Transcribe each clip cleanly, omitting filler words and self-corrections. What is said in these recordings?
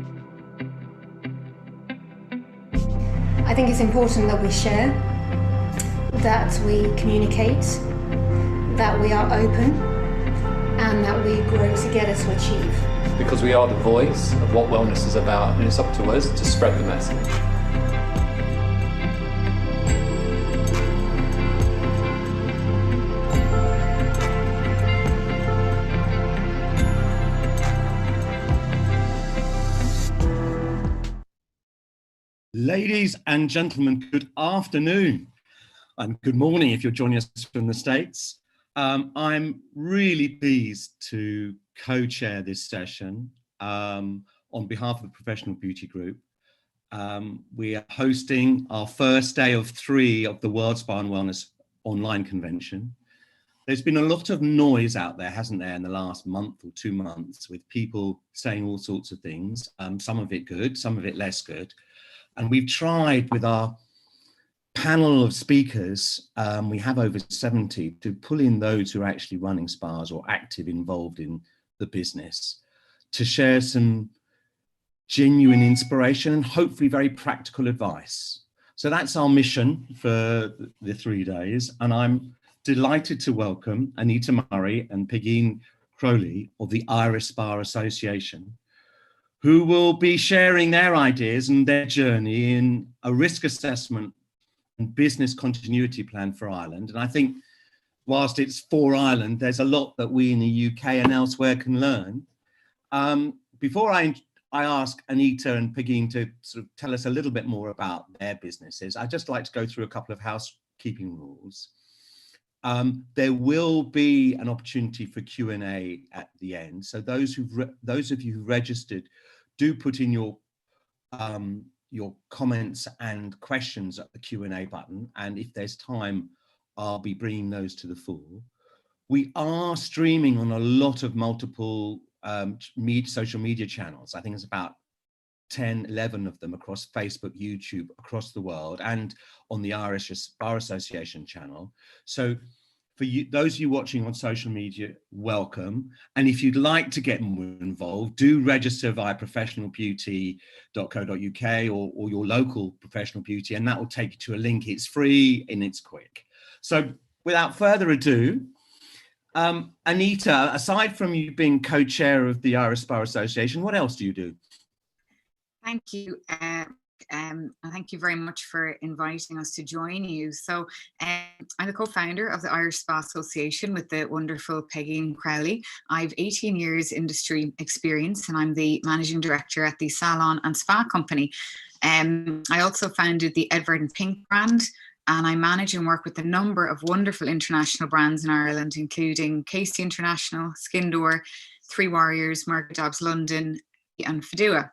I think it's important that we share, that we communicate, that we are open, and that we grow together to achieve. Because we are the voice of what wellness is about, and it's up to us to spread the message. Ladies and gentlemen, good afternoon and good morning if you're joining us from the States. I'm really pleased to co-chair this session on behalf of the Professional Beauty Group. We are hosting our first day of 3 of the World Spa and Wellness Online Convention. There's been a lot of noise out there, hasn't there, in the last month or 2 months with people saying all sorts of things, some of it good, some of it less good. And we've tried with our panel of speakers, we have over 70, to pull in those who are actually running spas or active involved in the business to share some genuine inspiration and hopefully very practical advice. So that's our mission for the 3 days. And I'm delighted to welcome Anita Murray and Peigin Crowley of the Irish Spa Association, who will be sharing their ideas and their journey in a risk assessment and business continuity plan for Ireland. And I think whilst it's for Ireland, there's a lot that we in the UK and elsewhere can learn. Before I ask Anita and Peigin to sort of tell us a little bit more about their businesses, I'd just like to go through a couple of housekeeping rules. There will be an opportunity for Q&A at the end. So those of you who registered, do put in your comments and questions at the Q&A button. And if there's time, I'll be bringing those to the fore. We are streaming on a lot of multiple social media channels. I think it's about 10, 11 of them across Facebook, YouTube, across the world, and on the Irish Spa Association channel. So for you, those of you watching on social media, welcome. And if you'd like to get more involved, do register via professionalbeauty.co.uk or your local professional beauty, and that will take you to a link. It's free and it's quick. So without further ado, Anita, aside from you being co-chair of the Irish Spa Association, what else do you do? Thank you. And thank you very much for inviting us to join you. So I'm the co-founder of the Irish Spa Association with the wonderful Peigin Crowley. I have 18 years industry experience and I'm the managing director at the Salon and Spa Company. I also founded the Edward and Pink brand, and I manage and work with a number of wonderful international brands in Ireland, including Casey International, Skin Door, Three Warriors, Margaret Dobbs London, and Fedua.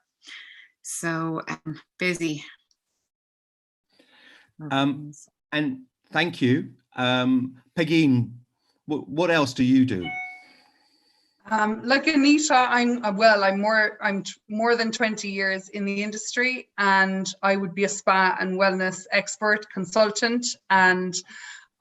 So I'm busy. And thank you. Peigin, what else do you do? Like Anita, I'm more than 20 years in the industry, and I would be a spa and wellness expert consultant, and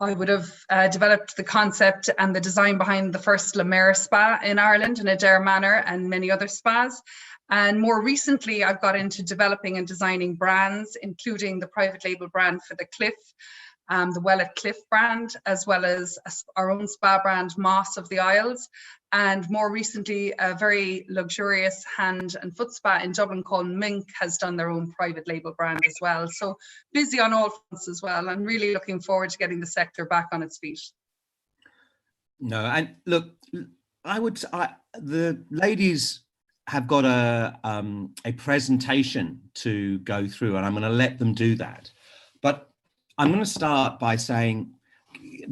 I would have developed the concept and the design behind the first La Mer spa in Ireland in Adair Manor and many other spas. And more recently, I've got into developing and designing brands, including the private label brand for the Cliff, the Well at Cliff brand, as well as our own spa brand, Moss of the Isles. And more recently, a very luxurious hand and foot spa in Dublin called Mink has done their own private label brand as well. So busy on all fronts as well. I'm really looking forward to getting the sector back on its feet. No, and look, the ladies have got a presentation to go through, and I'm going to let them do that. But I'm going to start by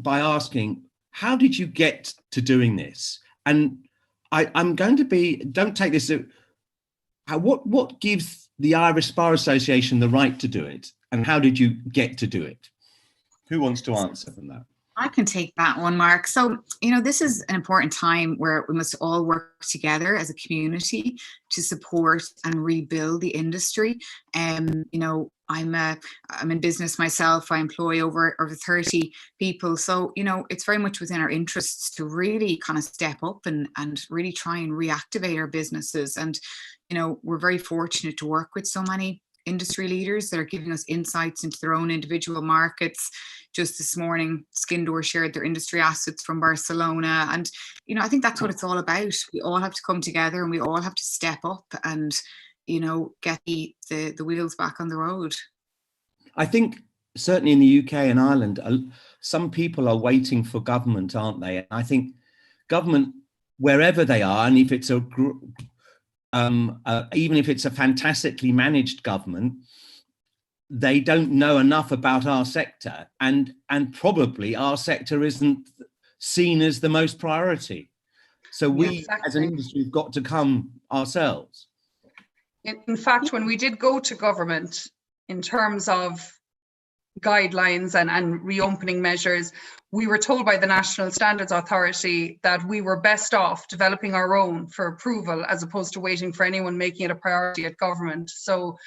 asking, how did you get to doing this? And I'm going to don't take this, what gives the Irish Spa Association the right to do it? And how did you get to do it? Who wants to answer from that? I can take that one, Mark. So, this is an important time where we must all work together as a community to support and rebuild the industry. I'm in business myself. I employ over 30 people. So, you know, it's very much within our interests to really kind of step up and really try and reactivate our businesses. And, you know, we're very fortunate to work with so many industry leaders that are giving us insights into their own individual markets. Just this morning, Skindor shared their industry assets from Barcelona. And, you know, I think that's what it's all about. We all have to come together and we all have to step up and, you know, get the wheels back on the road. I think certainly in the UK and Ireland, some people are waiting for government, aren't they? And I think government, wherever they are, and if it's even if it's a fantastically managed government, they don't know enough about our sector, and probably our sector isn't seen as the most priority. So we, exactly, as an industry, have got to come ourselves. In fact, when we did go to government in terms of guidelines and reopening measures, we were told by the National Standards Authority that we were best off developing our own for approval as opposed to waiting for anyone making it a priority at government. So,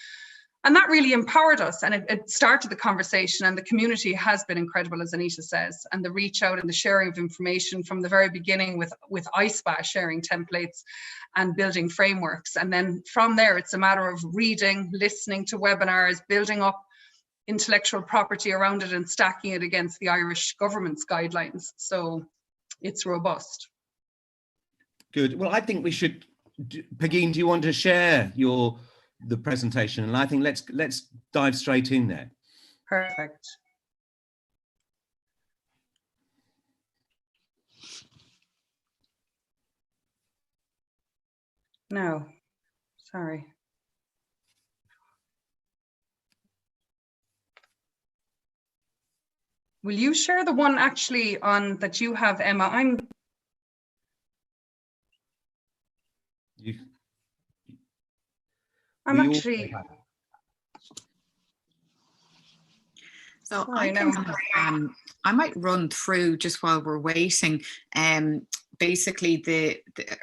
and that really empowered us, and it started the conversation, and the community has been incredible, as Anita says, and the reach out and the sharing of information from the very beginning with ISPA sharing templates and building frameworks. And then from there, it's a matter of reading, listening to webinars, building up intellectual property around it and stacking it against the Irish government's guidelines. So it's robust. Good. Well, I think we should, Peigin, do you want to share the presentation? And I think let's dive straight in there. Perfect. No, sorry. Will you share the one actually on that you have, Emma? I'm actually. So Sorry, I might run through just while we're waiting. Basically the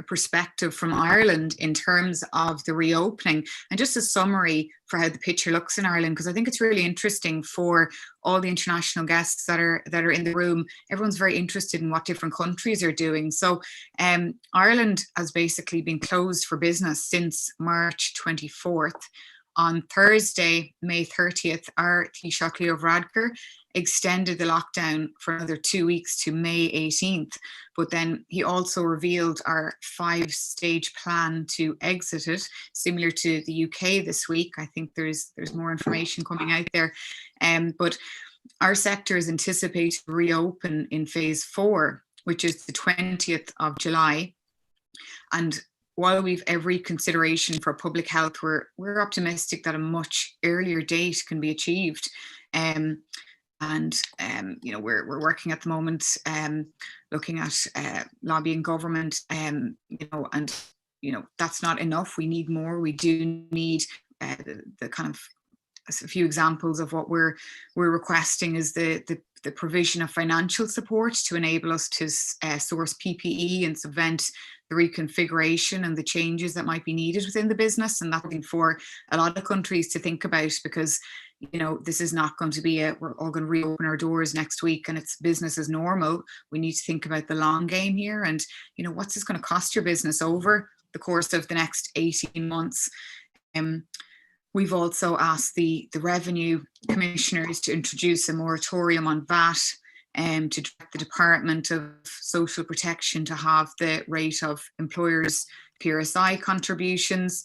perspective from Ireland in terms of the reopening, and just a summary for how the picture looks in Ireland, because I think it's really interesting for all the international guests that are in the room. Everyone's very interested in what different countries are doing. So Ireland has basically been closed for business since March 24th. On Thursday, May 30th, our Taoiseach Leo Varadkar extended the lockdown for another 2 weeks to May 18th. But then he also revealed our 5-stage plan to exit it, similar to the UK this week. I think there's more information coming out there. But our sector is anticipated to reopen in phase 4, which is the 20th of July. And while we've every consideration for public health, we're optimistic that a much earlier date can be achieved. You know, we're working at the moment, looking at lobbying government, you know, and you know that's not enough. We need more. We do need the kind of a few examples of what we're requesting is the provision of financial support to enable us to source PPE and subvent the reconfiguration and the changes that might be needed within the business. And that's something for a lot of countries to think about, because you know this is not going to be we're all going to reopen our doors next week and it's business as normal. We need to think about the long game here, and you know what's this going to cost your business over the course of the next 18 months. We've also asked the revenue commissioners to introduce a moratorium on VAT, to direct the Department of Social Protection to have the rate of employers' PRSI contributions.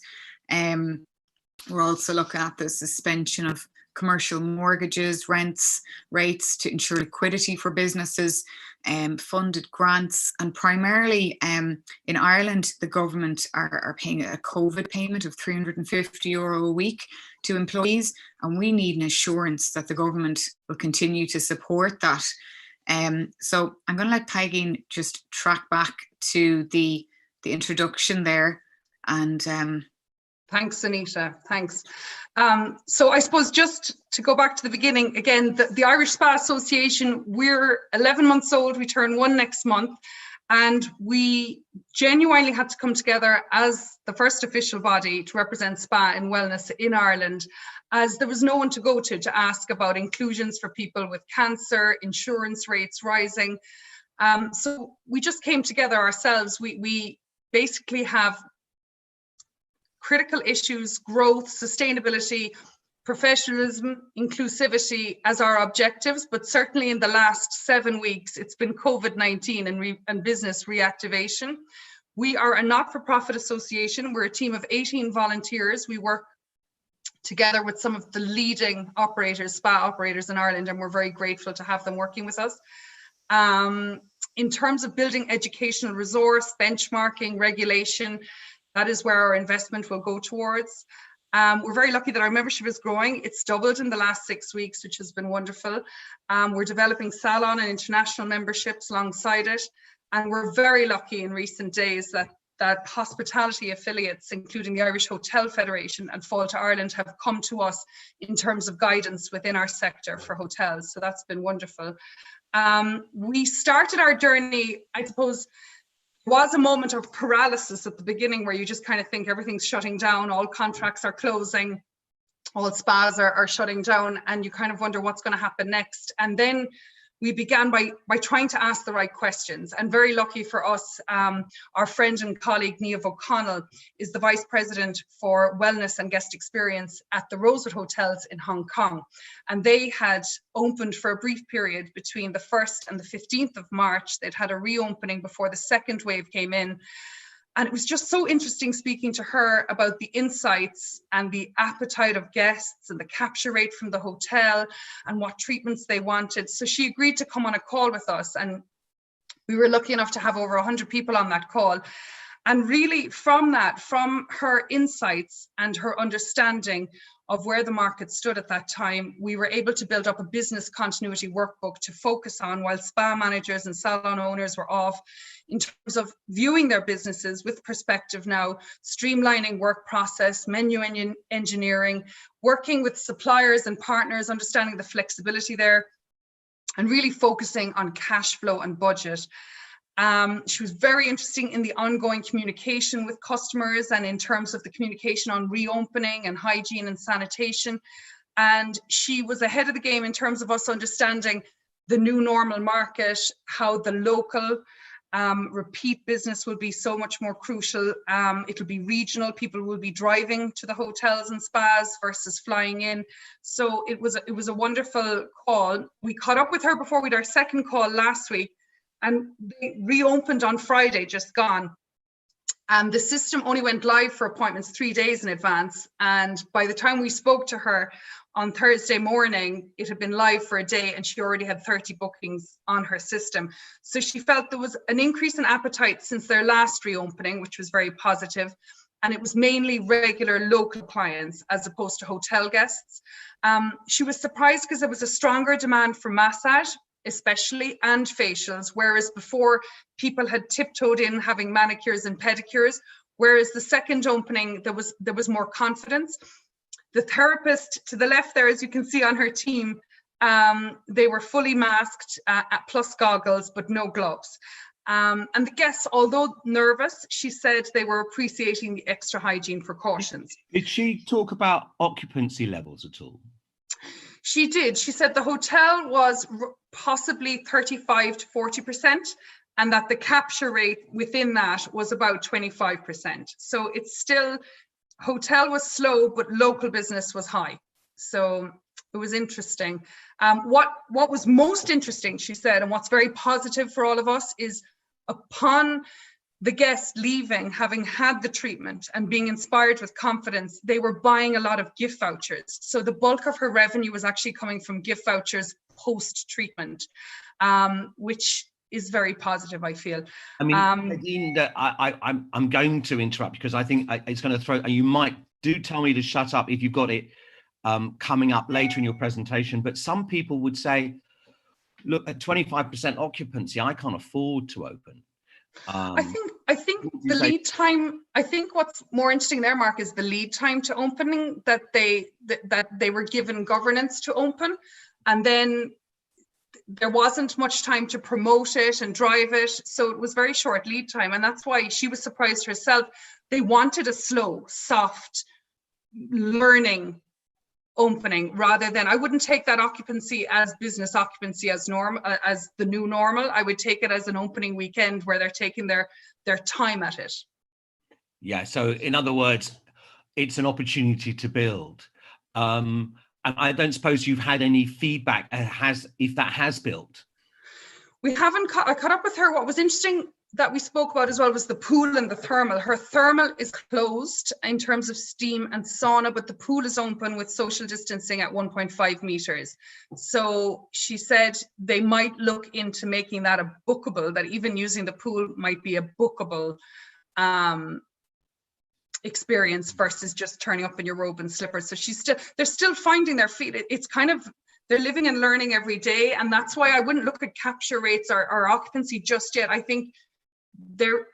We're also looking at the suspension of commercial mortgages, rents, rates to ensure liquidity for businesses, funded grants, and primarily in Ireland, the government are paying a COVID payment of €350 a week to employees, and we need an assurance that the government will continue to support that. So I'm going to let Peigin just track back to the introduction there, and thanks, Anita. Thanks. So I suppose just to go back to the beginning again, the Irish Spa Association, we're 11 months old. We turn 1 next month. And we genuinely had to come together as the first official body to represent spa and wellness in Ireland, as there was no one to go to ask about inclusions for people with cancer, insurance rates rising. So we just came together ourselves. We basically have critical issues, growth, sustainability, professionalism, inclusivity as our objectives, but certainly in the last 7 weeks, it's been COVID-19 and business reactivation. We are a not-for-profit association. We're a team of 18 volunteers. We work together with some of the leading operators, spa operators in Ireland, and we're very grateful to have them working with us. In terms of building educational resource, benchmarking, regulation, that is where our investment will go towards. We're very lucky that our membership is growing. It's doubled in the last 6 weeks, which has been wonderful. We're developing salon and international memberships alongside it. And we're very lucky in recent days that hospitality affiliates, including the Irish Hotel Federation and Fall to Ireland, have come to us in terms of guidance within our sector for hotels. So that's been wonderful. We started our journey, I suppose, was a moment of paralysis at the beginning where you just kind of think everything's shutting down, all contracts are closing, all spas are shutting down, and you kind of wonder what's going to happen next. And then we began by trying to ask the right questions. And very lucky for us, our friend and colleague Niamh O'Connell is the Vice President for Wellness and Guest Experience at the Rosewood Hotels in Hong Kong. And they had opened for a brief period between the 1st and the 15th of March. They'd had a reopening before the second wave came in. And it was just so interesting speaking to her about the insights and the appetite of guests and the capture rate from the hotel and what treatments they wanted. So she agreed to come on a call with us, and we were lucky enough to have over 100 people on that call. And really from that, from her insights and her understanding of where the market stood at that time, we were able to build up a business continuity workbook to focus on while spa managers and salon owners were off, in terms of viewing their businesses with perspective now, streamlining work process, menu engineering, working with suppliers and partners, understanding the flexibility there, and really focusing on cash flow and budget. She was very interesting in the ongoing communication with customers and in terms of the communication on reopening and hygiene and sanitation. And she was ahead of the game in terms of us understanding the new normal market, how the local repeat business will be so much more crucial. It'll be regional. People will be driving to the hotels and spas versus flying in. So it was a wonderful call. We caught up with her before we had our second call last week, and they reopened on Friday, just gone. And the system only went live for appointments 3 days in advance. And by the time we spoke to her on Thursday morning, it had been live for a day and she already had 30 bookings on her system. So she felt there was an increase in appetite since their last reopening, which was very positive. And it was mainly regular local clients as opposed to hotel guests. She was surprised because there was a stronger demand for massage, especially, and facials, whereas before people had tiptoed in having manicures and pedicures, whereas the second opening there was more confidence. The therapist to the left there, as you can see on her team, they were fully masked plus goggles but no gloves, and the guests, although nervous, she said they were appreciating the extra hygiene precautions. Did she talk about occupancy levels at all? She did. She said the hotel was possibly 35 to 40%, and that the capture rate within that was about 25%. So it's still, hotel was slow, but local business was high. So it was interesting. What was most interesting, she said, and what's very positive for all of us is upon the guests leaving, having had the treatment and being inspired with confidence, they were buying a lot of gift vouchers. So the bulk of her revenue was actually coming from gift vouchers post-treatment, which is very positive, I feel. I mean, Nadine, I'm going to interrupt because I think it's going to throw, you might do tell me to shut up if you've got it coming up later in your presentation, but some people would say, look, at 25% occupancy, I can't afford to open. I think the lead time, I think what's more interesting there, Mark, is the lead time to opening, that they were given governance to open, and then there wasn't much time to promote it and drive it. So it was very short lead time. And that's why she was surprised herself. They wanted a slow, soft, learning opening, rather than, I wouldn't take that occupancy as business occupancy as the new normal. I would take it as an opening weekend where they're taking their time at it. Yeah, so in other words, it's an opportunity to build. And I don't suppose you've had any feedback if that has built. We haven't. I caught up with her. What was interesting that we spoke about as well was the pool and the thermal. Her thermal is closed in terms of steam and sauna, but the pool is open with social distancing at 1.5 meters. So she said they might look into making that a bookable, that even using the pool might be a bookable experience versus just turning up in your robe and slippers. So they're still finding their feet. It's kind of, they're living and learning every day. And that's why I wouldn't look at capture rates or occupancy just yet. I think there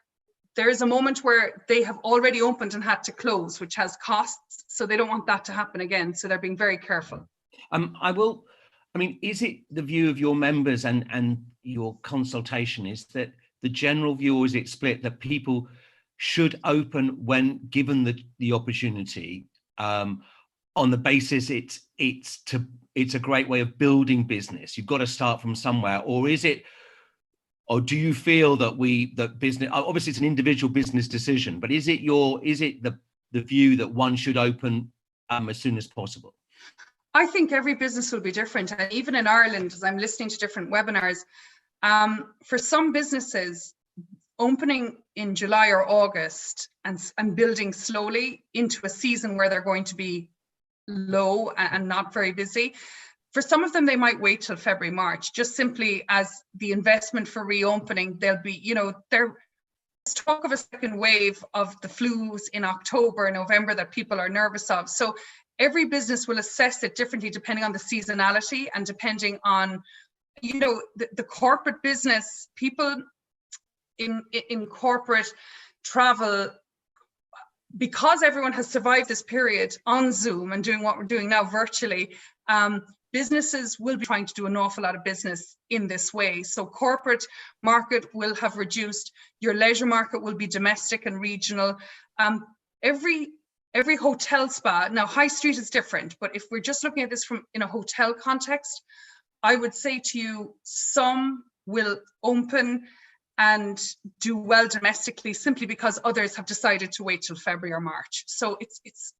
is a moment where they have already opened and had to close, which has costs. So they don't want that to happen again. So they're being very careful. Is it the view of your members and your consultation is that the general view, or is it split, that people should open when given the opportunity, on the basis it's a great way of building business? You've got to start from somewhere, or do you feel that business, obviously it's an individual business decision, but is it the view that one should open as soon as possible? I think every business will be different, and even in Ireland, as I'm listening to different webinars, for some businesses, opening in July or August and building slowly into a season where they're going to be low and not very busy. For some of them, they might wait till February, March, just simply as the investment for reopening. There'll be, there's talk of a second wave of the flus in October, November that people are nervous of. So every business will assess it differently depending on the seasonality and depending on, the corporate business. People in corporate travel, because everyone has survived this period on Zoom and doing what we're doing now virtually, businesses will be trying to do an awful lot of business in this way. So corporate market will have reduced, your leisure market will be domestic and regional. Every hotel spa, now high street is different, but if we're just looking at this in a hotel context, I would say to you, some will open and do well domestically simply because others have decided to wait till February or March. So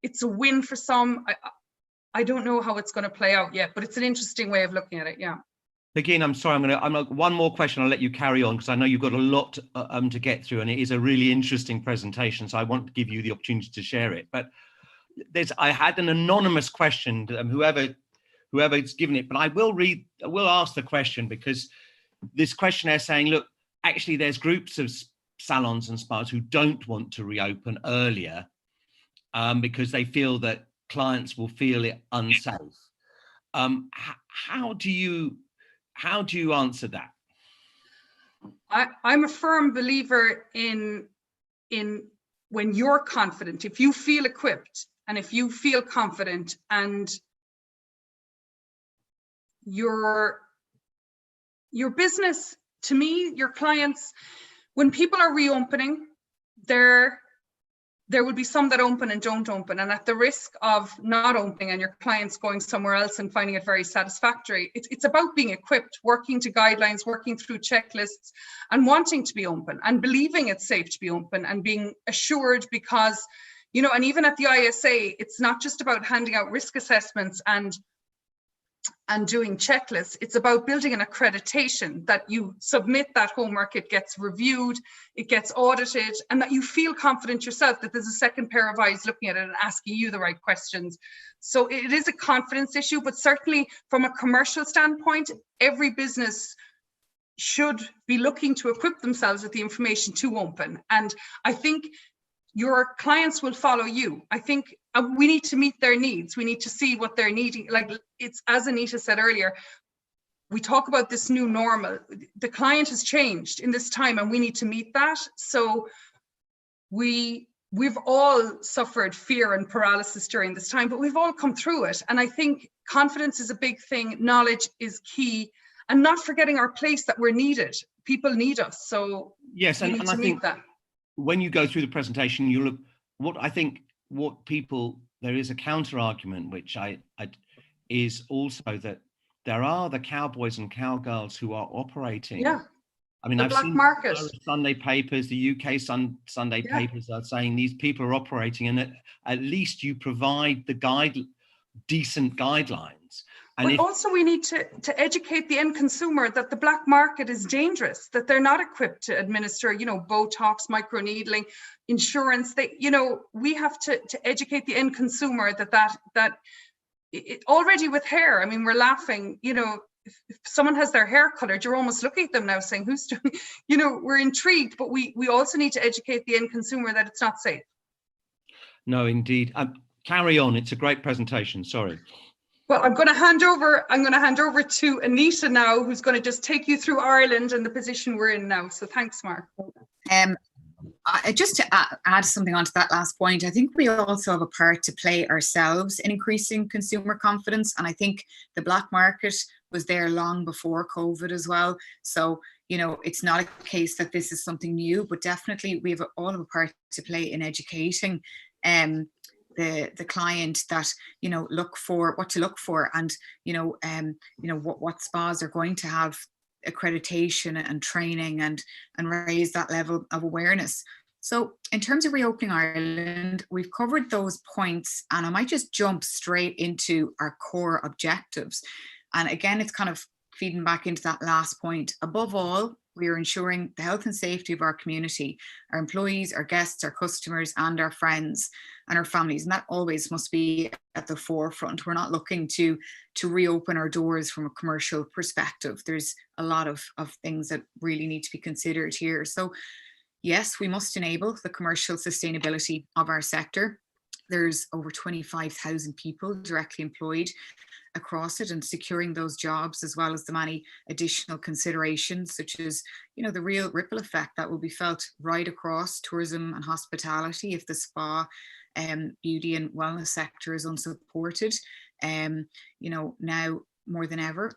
it's a win for some. I don't know how it's going to play out yet, but it's an interesting way of looking at it. Yeah. Again, I'm sorry, I'm one more question. I'll let you carry on because I know you've got a lot to get through, and it is a really interesting presentation. So I want to give you the opportunity to share it. But I had an anonymous question, whoever's given it, but I will ask the question because this questionnaire is saying, look, actually, there's groups of salons and spas who don't want to reopen earlier because they feel that clients will feel it unsafe. How do you answer that? I'm a firm believer in when you're confident, if you feel equipped and if you feel confident and your business, to me, your clients, when people are reopening, there will be some that open and don't open. And at the risk of not opening and your clients going somewhere else and finding it very satisfactory, it's about being equipped, working to guidelines, working through checklists and wanting to be open and believing it's safe to be open and being assured because, and even at the ISA, it's not just about handing out risk assessments and doing checklists. It's about building an accreditation that you submit that homework, it gets reviewed, it gets audited, and that you feel confident yourself that there's a second pair of eyes looking at it and asking you the right questions. So it is a confidence issue, but certainly from a commercial standpoint, every business should be looking to equip themselves with the information to open. And I think your clients will follow you. I think we need to meet their needs. We need to see what they're needing. Like it's, as Anita said earlier, we talk about this new normal. The client has changed in this time and we need to meet that. So we've all suffered fear and paralysis during this time, but we've all come through it. And I think confidence is a big thing. Knowledge is key. and not forgetting our place that we're needed. People need us, so yes, we need and to I meet think that. when you go through the presentation, you look there is a counter argument, which is also that there are the cowboys and cowgirls who are operating. Yeah. I mean, The I've black seen market. Sunday papers, the UK Sunday Yeah. papers are saying these people are operating, and at least you provide the decent guidelines. And But also we need to educate the end consumer that the black market is dangerous, that they're not equipped to administer, you know, Botox, microneedling, insurance. We have to educate the end consumer that already with hair, I mean, we're laughing, you know, if someone has their hair colored, you're almost looking at them now saying, who's doing, you know, we're intrigued, but we also need to educate the end consumer that it's not safe. No, indeed. Carry on. It's a great presentation. Sorry. Well, I'm going to hand over to Anita now, who's going to just take you through Ireland and the position we're in now. So thanks, Mark. Just to add something onto that last point, I think we also have a part to play ourselves in increasing consumer confidence. And I think the black market was there long before COVID as well. So, you know, it's not a case that this is something new, but definitely we have all of a part to play in educating the client that, you know, look for what to look for, and, what spas are going to have accreditation and training and raise that level of awareness. So in terms of reopening Ireland, we've covered those points, and I might just jump straight into our core objectives. And again, it's kind of feeding back into that last point. Above all, we are ensuring the health and safety of our community, our employees, our guests, our customers, and our friends and our families. And that always must be at the forefront. We're not looking to reopen our doors from a commercial perspective. There's a lot of things that really need to be considered here. So yes, we must enable the commercial sustainability of our sector. There's over 25,000 people directly employed across it, and securing those jobs, as well as the many additional considerations, such as, you know, the real ripple effect that will be felt right across tourism and hospitality if the spa, beauty and wellness sector is unsupported. Now more than ever,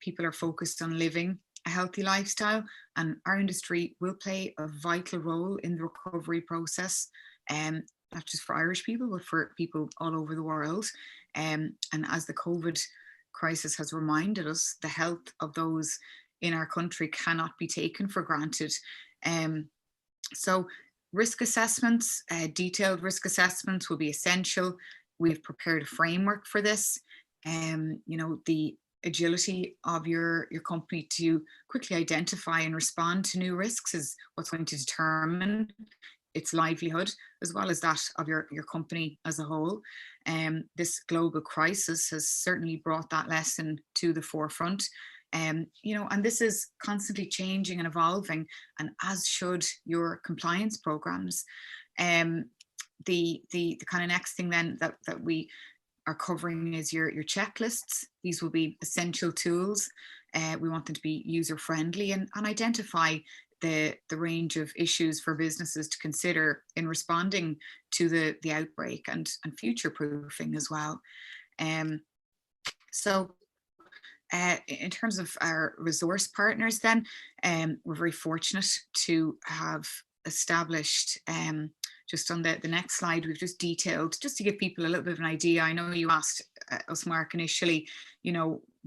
people are focused on living a healthy lifestyle, and our industry will play a vital role in the recovery process, not just for Irish people, but for people all over the world. And as the COVID crisis has reminded us, the health of those in our country cannot be taken for granted. So risk assessments, detailed risk assessments will be essential. We've prepared a framework for this. The agility of your company to quickly identify and respond to new risks is what's going to determine its livelihood, as well as that of your company as a whole. This global crisis has certainly brought that lesson to the forefront. And this is constantly changing and evolving, and as should your compliance programs. The kind of next thing then that we are covering is your checklists. These will be essential tools. We want them to be user friendly and identify the range of issues for businesses to consider in responding to the outbreak, and future proofing as well. So in terms of our resource partners then, we're very fortunate to have established, just on the next slide, we've just detailed, just to give people a little bit of an idea. I know you asked us, Mark, initially,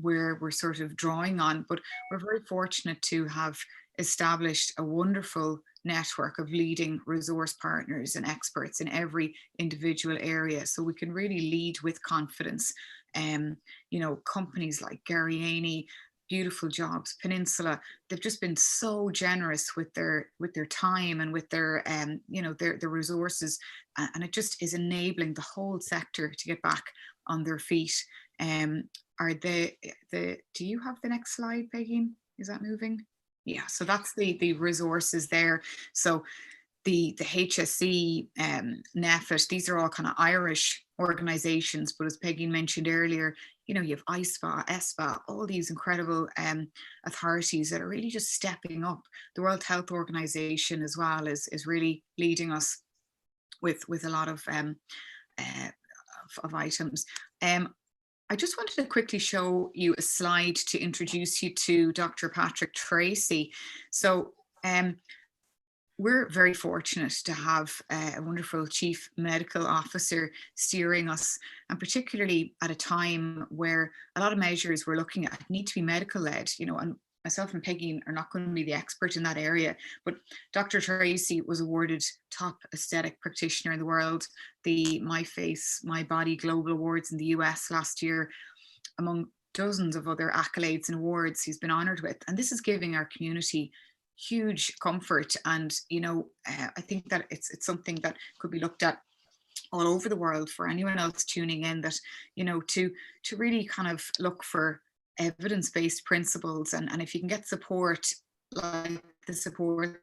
where we're sort of drawing on, but we're very fortunate to have established a wonderful network of leading resource partners and experts in every individual area, so we can really lead with confidence. Companies like Garryany, Beautiful Jobs, Peninsula, they've just been so generous with their time and with their their resources, and it just is enabling the whole sector to get back on their feet. Do you have the next slide, Peigin? Is that moving? Yeah, so that's the resources there. So the HSE, NEFIT, these are all kind of Irish organisations, but as Peigin mentioned earlier, you have ISPA, ESPA, all these incredible authorities that are really just stepping up. The World Health Organization as well is really leading us with a lot of items. I just wanted to quickly show you a slide to introduce you to Dr. Patrick Tracy. So we're very fortunate to have a wonderful chief medical officer steering us, and particularly at a time where a lot of measures we're looking at need to be medical led, you know, and myself and Peggy are not going to be the expert in that area, but Dr. Tracy was awarded top aesthetic practitioner in the world, the My Face, My Body Global Awards in the US last year, among dozens of other accolades and awards he's been honored with. And this is giving our community huge comfort. And, you know, I think that it's something that could be looked at all over the world for anyone else tuning in, that, you know, to really kind of look for evidence-based principles. And if you can get support, like the support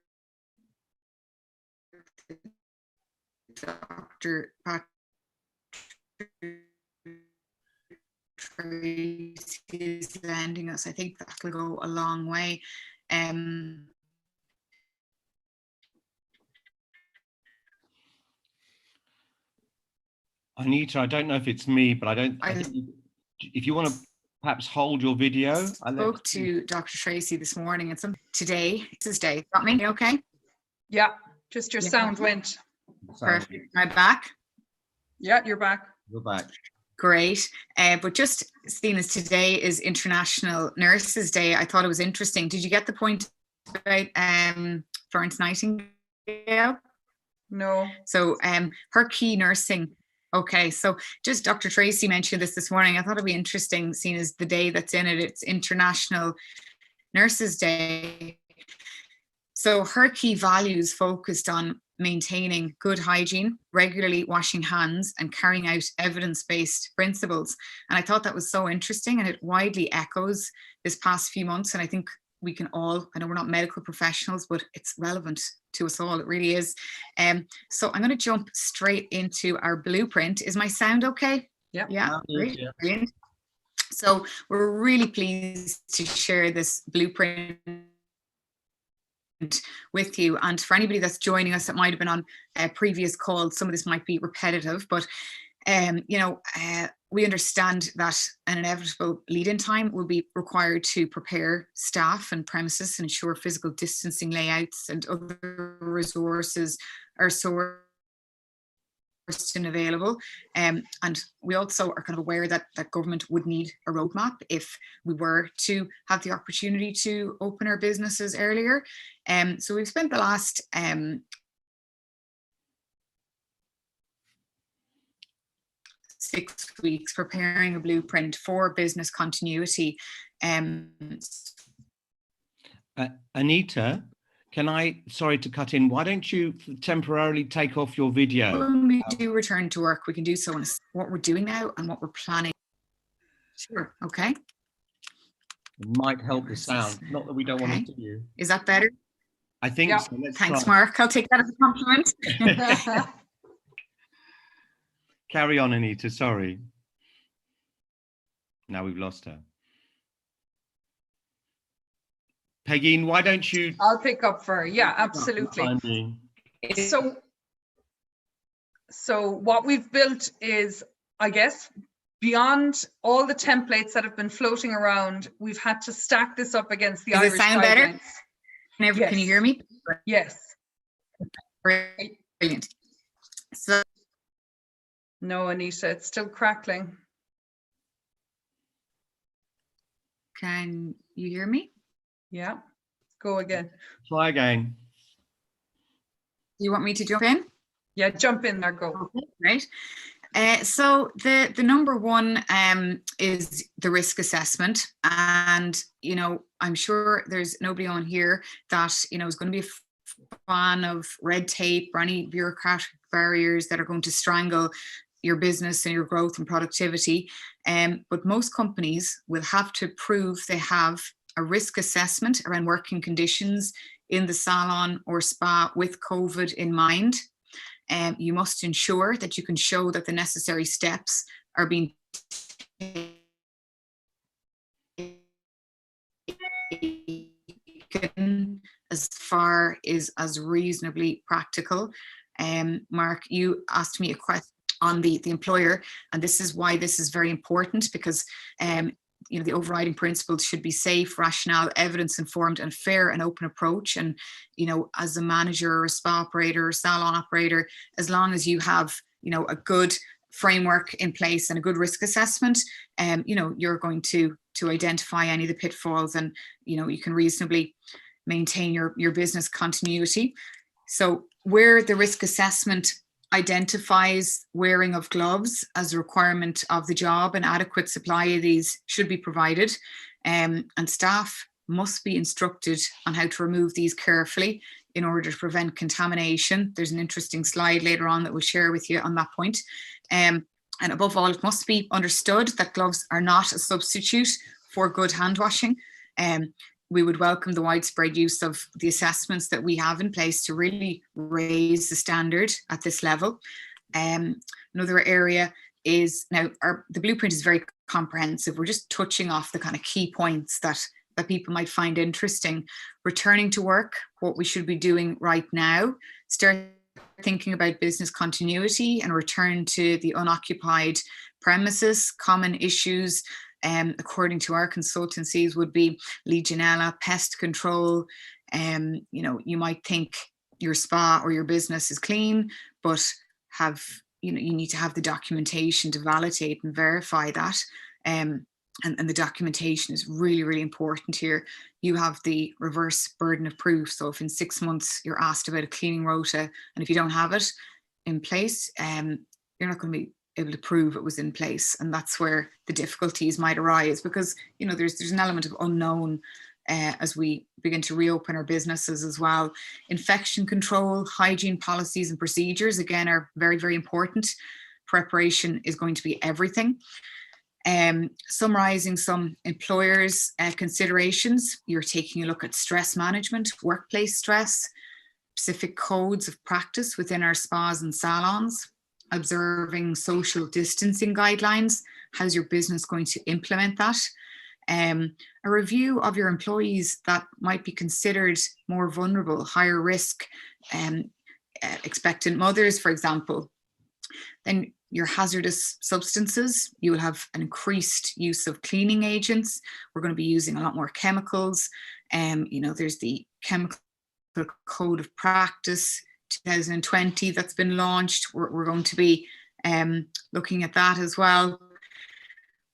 Dr. Patrick Tracy is lending us, I think that will go a long way. Anita, I don't know if it's me, but I think if you want to perhaps hold your video. I spoke to Dr. Tracy this morning, and today, it's his day. Got me? Okay? Yeah, just your sound went. Perfect. Am I back? Yeah, you're back. You're back. Great. But just seeing as today is International Nurses Day, I thought it was interesting. Did you get the point about Florence Nightingale? No. So her key nursing. Okay, so just Dr. Tracy mentioned this morning. I thought it'd be interesting, seeing as the day that's in it, it's International Nurses Day. So her key values focused on maintaining good hygiene, regularly washing hands, and carrying out evidence-based principles. And I thought that was so interesting, and it widely echoes this past few months. And I think we can all, I know we're not medical professionals, but it's relevant to us all. It really is. So I'm going to jump straight into our blueprint. Is my sound okay? Yep. Yeah. Great. Yeah. Brilliant. So we're really pleased to share this blueprint with you. And for anybody that's joining us that might have been on a previous call, some of this might be repetitive, but you know, we understand that an inevitable lead-in time will be required to prepare staff and premises and ensure physical distancing layouts and other resources are sourced and available. And we also are kind of aware that government would need a roadmap if we were to have the opportunity to open our businesses earlier. So we've spent the last 6 weeks preparing a blueprint for business continuity. Anita, can I, sorry to cut in, why don't you temporarily take off your video? When we do return to work, we can do so on what we're doing now and what we're planning. Sure, okay. It might help the sound, not that we don't want to see you. Is that better? I think Yeah. so. Let's Thanks, try. Mark. I'll take that as a compliment. Carry on, Anita, sorry. Now we've lost her. Peigin, why don't you? I'll pick up for her. Yeah, absolutely. So what we've built is, I guess, beyond all the templates that have been floating around, we've had to stack this up against the Irish Does it sound guidelines. better? Yes. Can you hear me? Yes. Brilliant. So, No, Anita, it's still crackling. can you hear me? Yeah, go again. Try again. Do you want me to jump in? Yeah, jump in there, go. Okay, right. So the number one is the risk assessment, and you know, I'm sure there's nobody on here that you know is going to be a fan of red tape or any bureaucratic barriers that are going to strangle your business and your growth and productivity. But most companies will have to prove they have a risk assessment around working conditions in the salon or spa with COVID in mind. You must ensure that you can show that the necessary steps are being taken as far as reasonably practical. Mark, you asked me a on the employer. And this is why this is very important, because the overriding principles should be safe, rationale, evidence informed, and fair and open approach. And as a manager or a spa operator or salon operator, as long as you have a good framework in place and a good risk assessment, you're going to identify any of the pitfalls, and you can reasonably maintain your business continuity. So where the risk assessment identifies wearing of gloves as a requirement of the job, and adequate supply of these should be provided, and staff must be instructed on how to remove these carefully in order to prevent contamination. There's an interesting slide later on that we'll share with you on that point. And above all, it must be understood that gloves are not a substitute for good hand washing. We would welcome the widespread use of the assessments that we have in place to really raise the standard at this level. Another area is, now the blueprint is very comprehensive. We're just touching off the kind of key points that people might find interesting. Returning to work, what we should be doing right now, start thinking about business continuity and return to the unoccupied premises. Common issues, according to our consultancies, would be Legionella, pest control. You might think your spa or your business is clean, but you need to have the documentation to validate and verify that. And the documentation is really, really important here. You have the reverse burden of proof. So if in 6 months you're asked about a cleaning rota, and if you don't have it in place, you're not going to be able to prove it was in place. And that's where the difficulties might arise, because there's an element of unknown as we begin to reopen our businesses as well. Infection control, hygiene policies and procedures, again, are very, very important. Preparation is going to be everything. Summarizing some employers' considerations, you're taking a look at stress management, workplace stress, specific codes of practice within our spas and salons, observing social distancing guidelines. How's your business going to implement that? A review of your employees that might be considered more vulnerable, higher risk, expectant mothers, for example. Then your hazardous substances, you will have an increased use of cleaning agents. We're going to be using a lot more chemicals. There's the Chemical Code of Practice 2020 that's been launched. We're going to be looking at that as well.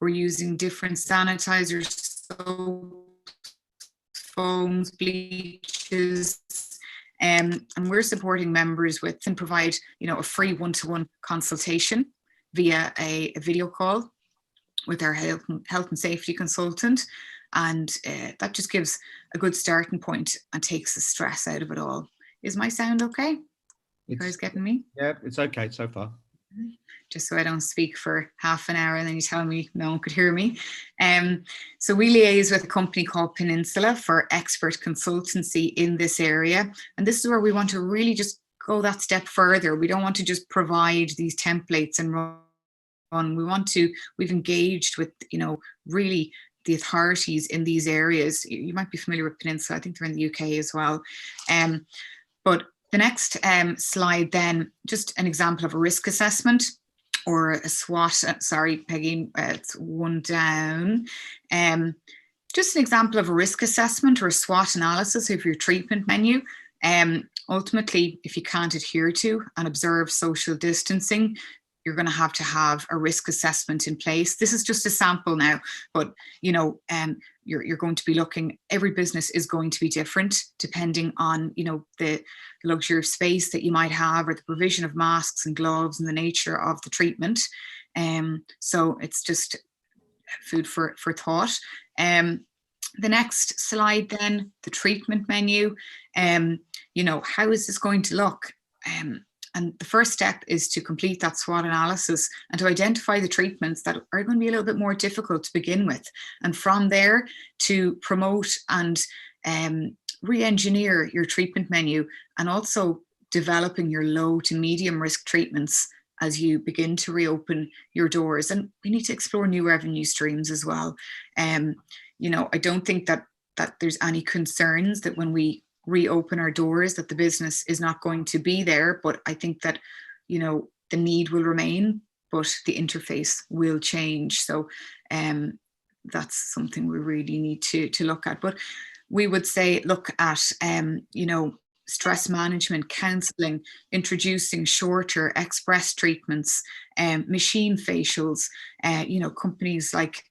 We're using different sanitizers, soaps, foams, bleaches, and we're supporting members with and provide a free one-to-one consultation via a video call with our health and safety consultant, and that just gives a good starting point and takes the stress out of it all. Is my sound okay? You guys getting me? Yeah, it's okay so far. Just so I don't speak for half an hour and then you tell me no one could hear me. So we liaise with a company called Peninsula for expert consultancy in this area. And this is where we want to really just go that step further. We don't want to just provide these templates and run. We've engaged with, really the authorities in these areas. You might be familiar with Peninsula. I think they're in the UK as well. But the next slide then, just an example of a risk assessment or a SWOT, sorry, Peggy, it's one down. Just an example of a risk assessment or a SWOT analysis of your treatment menu. Ultimately, if you can't adhere to and observe social distancing, you're going to have a risk assessment in place. This is just a sample now, but you're going to be looking, every business is going to be different depending on, the luxury of space that you might have, or the provision of masks and gloves and the nature of the treatment. So it's just food for thought. The next slide then, the treatment menu. How is this going to look? And the first step is to complete that SWOT analysis and to identify the treatments that are going to be a little bit more difficult to begin with. And from there to promote and re-engineer your treatment menu, and also developing your low to medium risk treatments as you begin to reopen your doors. And we need to explore new revenue streams as well. I don't think that there's any concerns that when we reopen our doors that the business is not going to be there, but I think that the need will remain, but the interface will change. So that's something we really need to look at. But we would say look at, stress management, counselling, introducing shorter express treatments, machine facials, companies like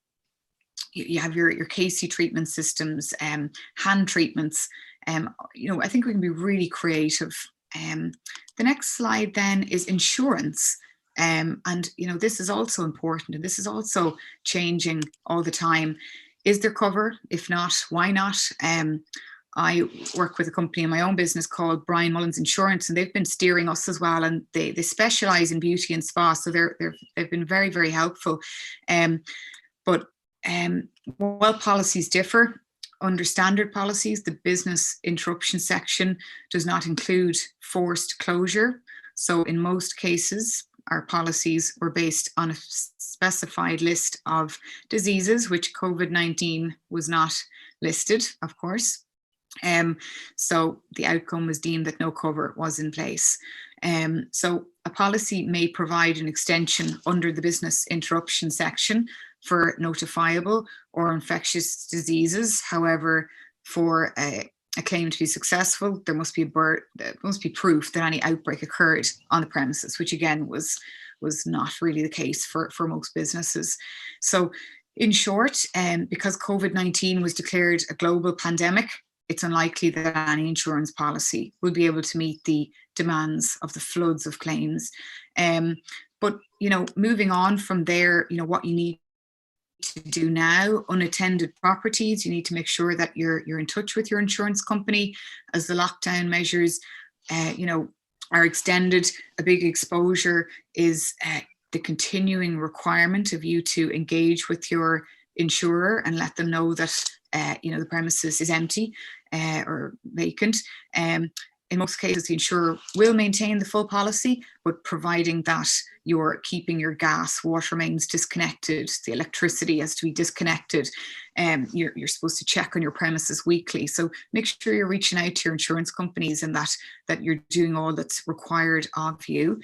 you have your Casey treatment systems, hand treatments. I think we can be really creative. The next slide then is insurance. And this is also important, and this is also changing all the time. Is there cover? If not, why not? I work with a company in my own business called Brian Mullins Insurance, and they've been steering us as well. And they specialize in beauty and spa, so they've been very, very helpful. But while policies differ, under standard policies, the business interruption section does not include forced closure. So in most cases, our policies were based on a specified list of diseases, which COVID-19 was not listed, of course. So the outcome was deemed that no cover was in place. So a policy may provide an extension under the business interruption section for notifiable or infectious diseases. However, for a claim to be successful, there must be proof that any outbreak occurred on the premises, which again was not really the case for most businesses. So in short, because COVID-19 was declared a global pandemic, it's unlikely that any insurance policy will be able to meet the demands of the floods of claims. But moving on from there, what you need to do now, unattended properties, you need to make sure that you're in touch with your insurance company as the lockdown measures are extended. A big exposure is the continuing requirement of you to engage with your insurer and let them know that the premises is empty or vacant. In most cases, the insurer will maintain the full policy, but providing that you're keeping your gas, water mains disconnected, the electricity has to be disconnected, you're supposed to check on your premises weekly. So make sure you're reaching out to your insurance companies and that you're doing all that's required of you.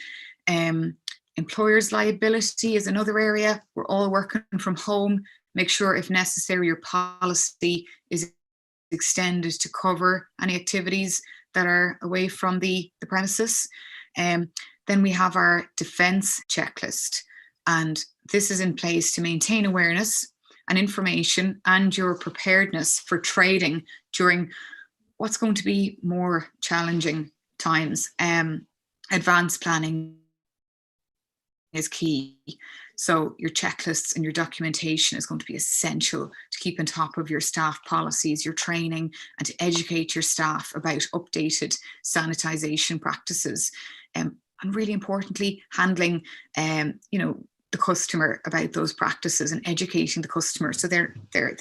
Employers' liability is another area. We're all working from home. Make sure, if necessary, your policy is extended to cover any activities that are away from the premises. Then we have our defence checklist, and this is in place to maintain awareness and information and your preparedness for trading during what's going to be more challenging times. Advanced planning is key. So your checklists and your documentation is going to be essential to keep on top of your staff policies, your training, and to educate your staff about updated sanitisation practices. And really importantly, handling, the customer about those practices and educating the customer so they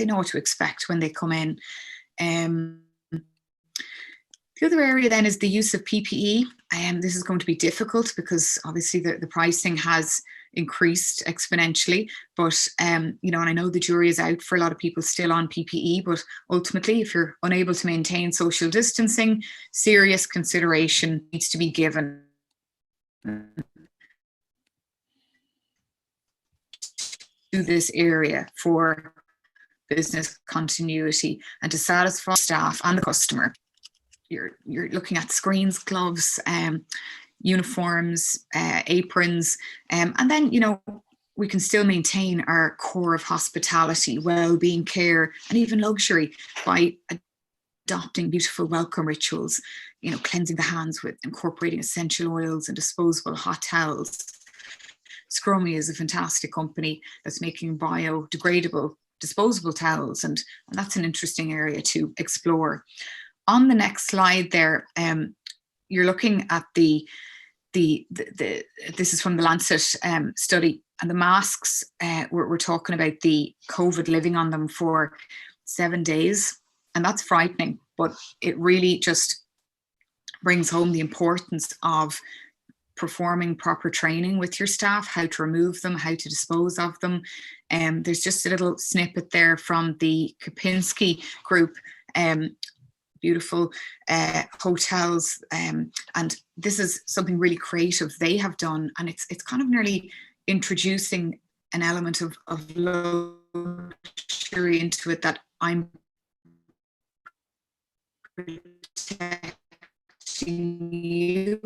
know what to expect when they come in. The other area then is the use of PPE. This is going to be difficult because obviously the pricing has increased exponentially, but and I know the jury is out for a lot of people still on PPE, but ultimately if you're unable to maintain social distancing, serious consideration needs to be given to this area for business continuity and to satisfy staff and the customer. You're looking at screens, gloves, uniforms, aprons, and then we can still maintain our core of hospitality, well-being, care, and even luxury by adopting beautiful welcome rituals, cleansing the hands with incorporating essential oils and disposable hot towels. Scrummy is a fantastic company that's making biodegradable disposable towels, and that's an interesting area to explore. On the next slide there, you're looking at this is from the Lancet study, and the masks, we're talking about the COVID living on them for 7 days, and that's frightening, but it really just brings home the importance of performing proper training with your staff, how to remove them, how to dispose of them. There's just a little snippet there from the Kapinski group. beautiful hotels, and this is something really creative they have done, and it's kind of nearly introducing an element of luxury into it that I'm protecting you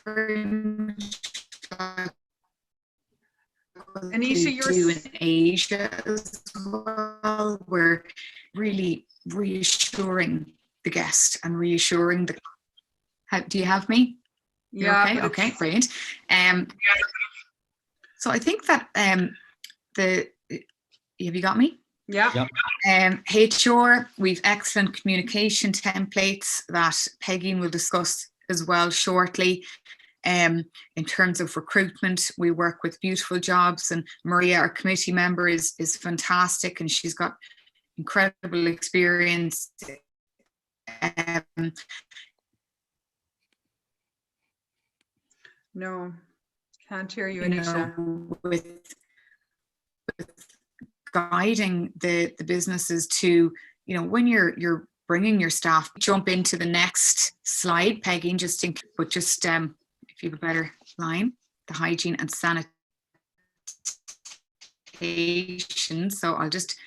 very much. Anita, you're do in Asia as well. We're really reassuring the guest and reassuring the. Do you have me? You're yeah. okay. Okay, brilliant. So I think that have you got me? Yeah. HR, we've excellent communication templates that Peigin will discuss as well shortly. In terms of recruitment, we work with Beautiful Jobs, and Maria, our committee member, is fantastic, and she's got incredible experience. No, can't hear you, Anita. With guiding the businesses to, when you're bringing your staff. Jump into the next slide, Peigin, just if you have a better line, the hygiene and sanitation. So I'll just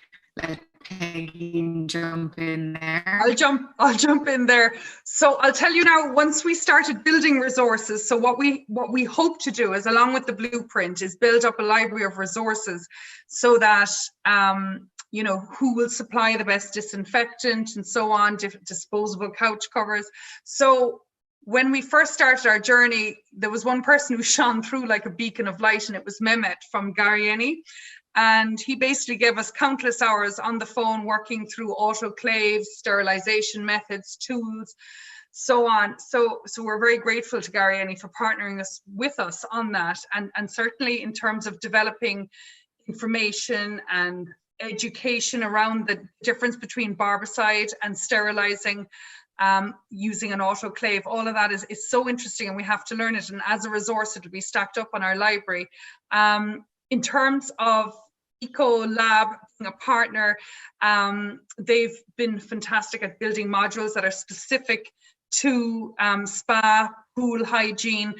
let Peigin jump in there. I'll jump in there. So I'll tell you now, once we started building resources, so what we hope to do is, along with the blueprint, is build up a library of resources so that who will supply the best disinfectant and so on, disposable couch covers. So when we first started our journey, there was one person who shone through like a beacon of light, and it was Mehmet from Garrieni. And he basically gave us countless hours on the phone working through autoclaves, sterilization methods, tools, so on. So we're very grateful to Garrieni for partnering with us on that. And certainly in terms of developing information and education around the difference between barbicide and sterilizing using an autoclave, all of that is so interesting, and we have to learn it. And as a resource, it will be stacked up on our library. In terms of Ecolab being a partner, they've been fantastic at building modules that are specific to spa, pool hygiene,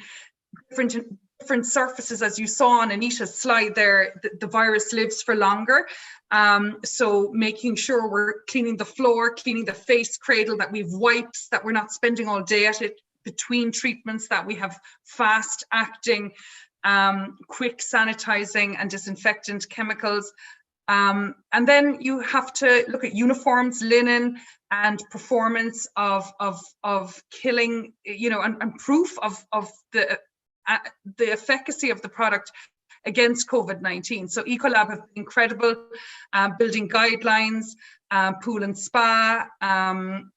different surfaces. As you saw on Anita's slide there, the virus lives for longer. So making sure we're cleaning the floor, cleaning the face cradle, that we've wipes, that we're not spending all day at it between treatments, that we have fast acting, quick sanitizing and disinfectant chemicals. And then you have to look at uniforms, linen, and performance of killing, and proof of the efficacy of the product against COVID-19. So Ecolab have been incredible, building guidelines, pool and spa. I'm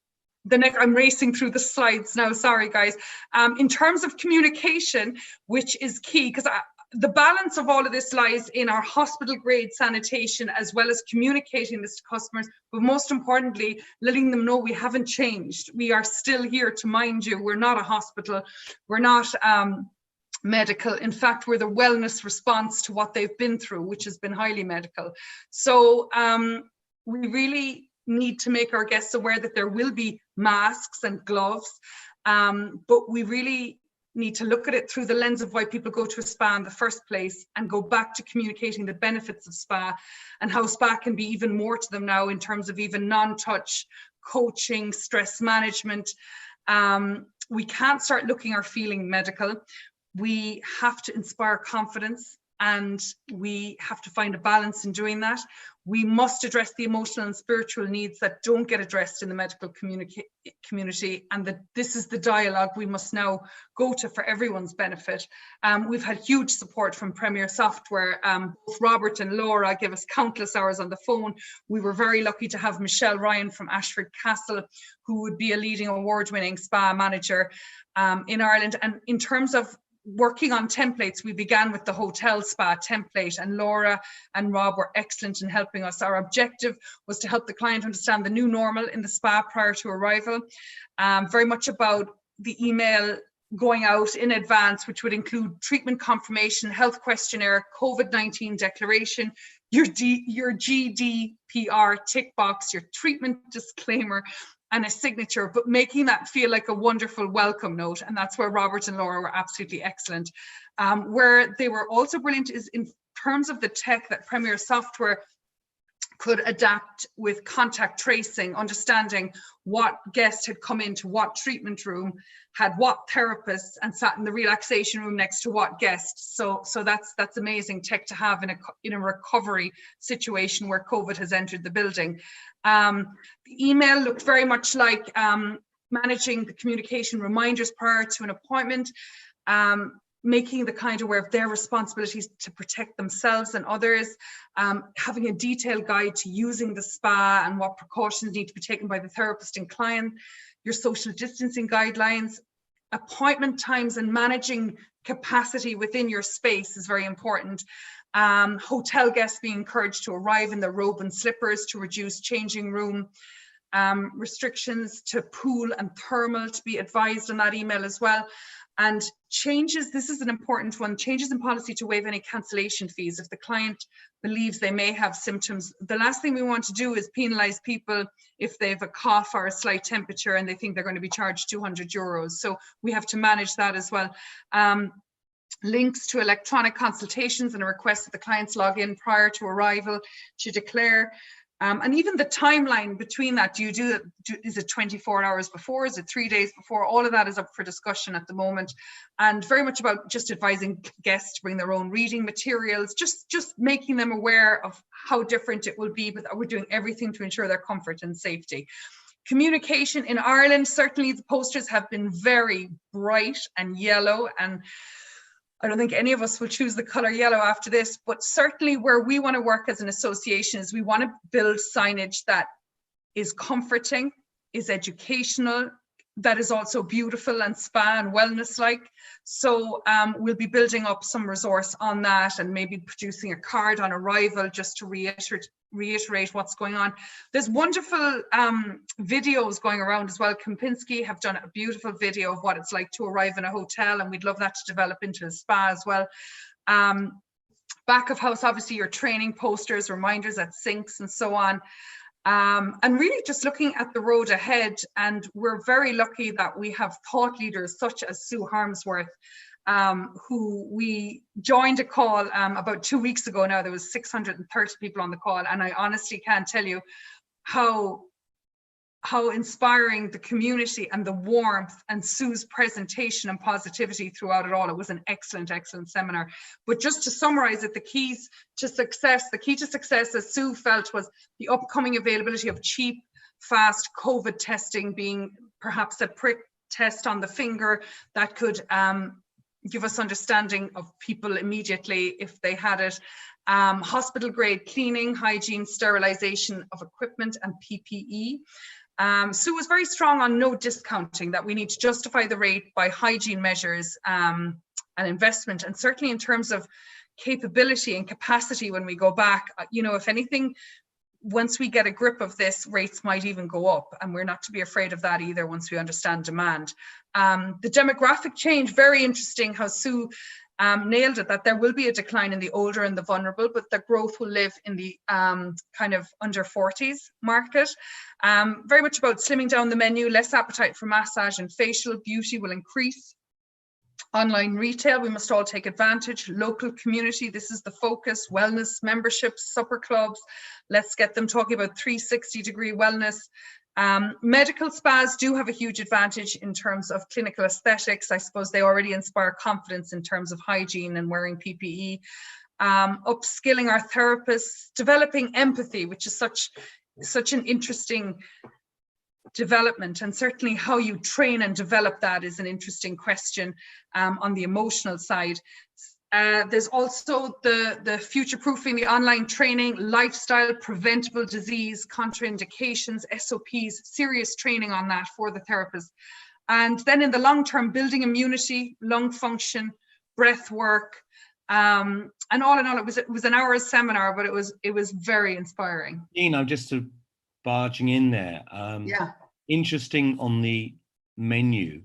racing through the slides now, sorry guys. In terms of communication, which is key, because the balance of all of this lies in our hospital grade sanitation, as well as communicating this to customers, but most importantly, letting them know we haven't changed. We are still here to mind you. We're not a hospital. We're not medical. In fact, we're the wellness response to what they've been through, which has been highly medical. So we really need to make our guests aware that there will be masks and gloves, but we really need to look at it through the lens of why people go to a spa in the first place, and go back to communicating the benefits of spa and how spa can be even more to them now in terms of even non-touch coaching, stress management. We can't start looking or feeling medical. We have to inspire confidence, and we have to find a balance in doing that. We must address the emotional and spiritual needs that don't get addressed in the medical community, and that this is the dialogue we must now go to for everyone's benefit. We've had huge support from Premier Software. Both Robert and Laura gave us countless hours on the phone. We were very lucky to have Michelle Ryan from Ashford Castle, who would be a leading award-winning spa manager in Ireland. And in terms of working on templates, we began with the hotel spa template, and Laura and Rob were excellent in helping us. Our objective was to help the client understand the new normal in the spa prior to arrival. Very much about the email going out in advance, which would include treatment confirmation, health questionnaire, COVID-19 declaration, your GDPR tick box, your treatment disclaimer, and a signature, but making that feel like a wonderful welcome note. And that's where Robert and Laura were absolutely excellent. Where they were also brilliant is in terms of the tech that Premier Software could adapt with contact tracing, understanding what guest had come into what treatment room, had what therapists, and sat in the relaxation room next to what guest. So that's amazing tech to have in a recovery situation where COVID has entered the building. The email looked very much like managing the communication reminders prior to an appointment, making the client aware of their responsibilities to protect themselves and others, having a detailed guide to using the spa and what precautions need to be taken by the therapist and client, your social distancing guidelines, appointment times, and managing capacity within your space is very important. Hotel guests being encouraged to arrive in their robe and slippers to reduce changing room. Restrictions to pool and thermal to be advised on that email as well. And changes, this is an important one, changes in policy to waive any cancellation fees. If the client believes they may have symptoms, the last thing we want to do is penalize people if they have a cough or a slight temperature and they think they're going to be charged €200. So we have to manage that as well. Links to electronic consultations and a request that the clients log in prior to arrival to declare. And even the timeline between that, is it 24 hours before, is it 3 days before? All of that is up for discussion at the moment, and very much about just advising guests to bring their own reading materials, just making them aware of how different it will be, but that we're doing everything to ensure their comfort and safety. Communication in Ireland, certainly the posters have been very bright and yellow, and I don't think any of us will choose the color yellow after this, but certainly where we want to work as an association is we want to build signage that is comforting, is educational, that is also beautiful and spa and wellness like. So we'll be building up some resource on that and maybe producing a card on arrival just to reiterate what's going on. There's wonderful videos going around as well. Kempinski have done a beautiful video of what it's like to arrive in a hotel, and we'd love that to develop into a spa as well. Back of house, obviously your training posters, reminders at sinks and so on. And really just looking at the road ahead, and we're very lucky that we have thought leaders such as Sue Harmsworth, who we joined a call about 2 weeks ago now. There was 630 people on the call, and I honestly can't tell you how inspiring the community and the warmth and Sue's presentation and positivity throughout it all. It was an excellent, excellent seminar. But just to summarize it, the key to success, as Sue felt, was the upcoming availability of cheap, fast COVID testing, being perhaps a prick test on the finger that could give us understanding of people immediately if they had it. Hospital grade cleaning, hygiene, sterilization of equipment and PPE. Sue was very strong on no discounting, that we need to justify the rate by hygiene measures and investment, and certainly in terms of capability and capacity when we go back, if anything, once we get a grip of this, rates might even go up, and we're not to be afraid of that either once we understand demand. The demographic change, very interesting how Sue nailed it, that there will be a decline in the older and the vulnerable, but the growth will live in the kind of under 40s market. Very much about slimming down the menu, less appetite for massage and facial, beauty will increase. Online retail, we must all take advantage. Local community, this is the focus. Wellness memberships, supper clubs, let's get them talking about 360-degree wellness. Medical spas do have a huge advantage in terms of clinical aesthetics. I suppose they already inspire confidence in terms of hygiene and wearing PPE. Upskilling our therapists, developing empathy, which is such an interesting development, and certainly how you train and develop that is an interesting question on the emotional side. There's also the future-proofing, the online training, lifestyle, preventable disease, contraindications, SOPs, serious training on that for the therapist. And then in the long term, building immunity, lung function, breath work, and all in all, it was an hour's seminar, but it was very inspiring. I'm just barging in there. Yeah. Interesting on the menu.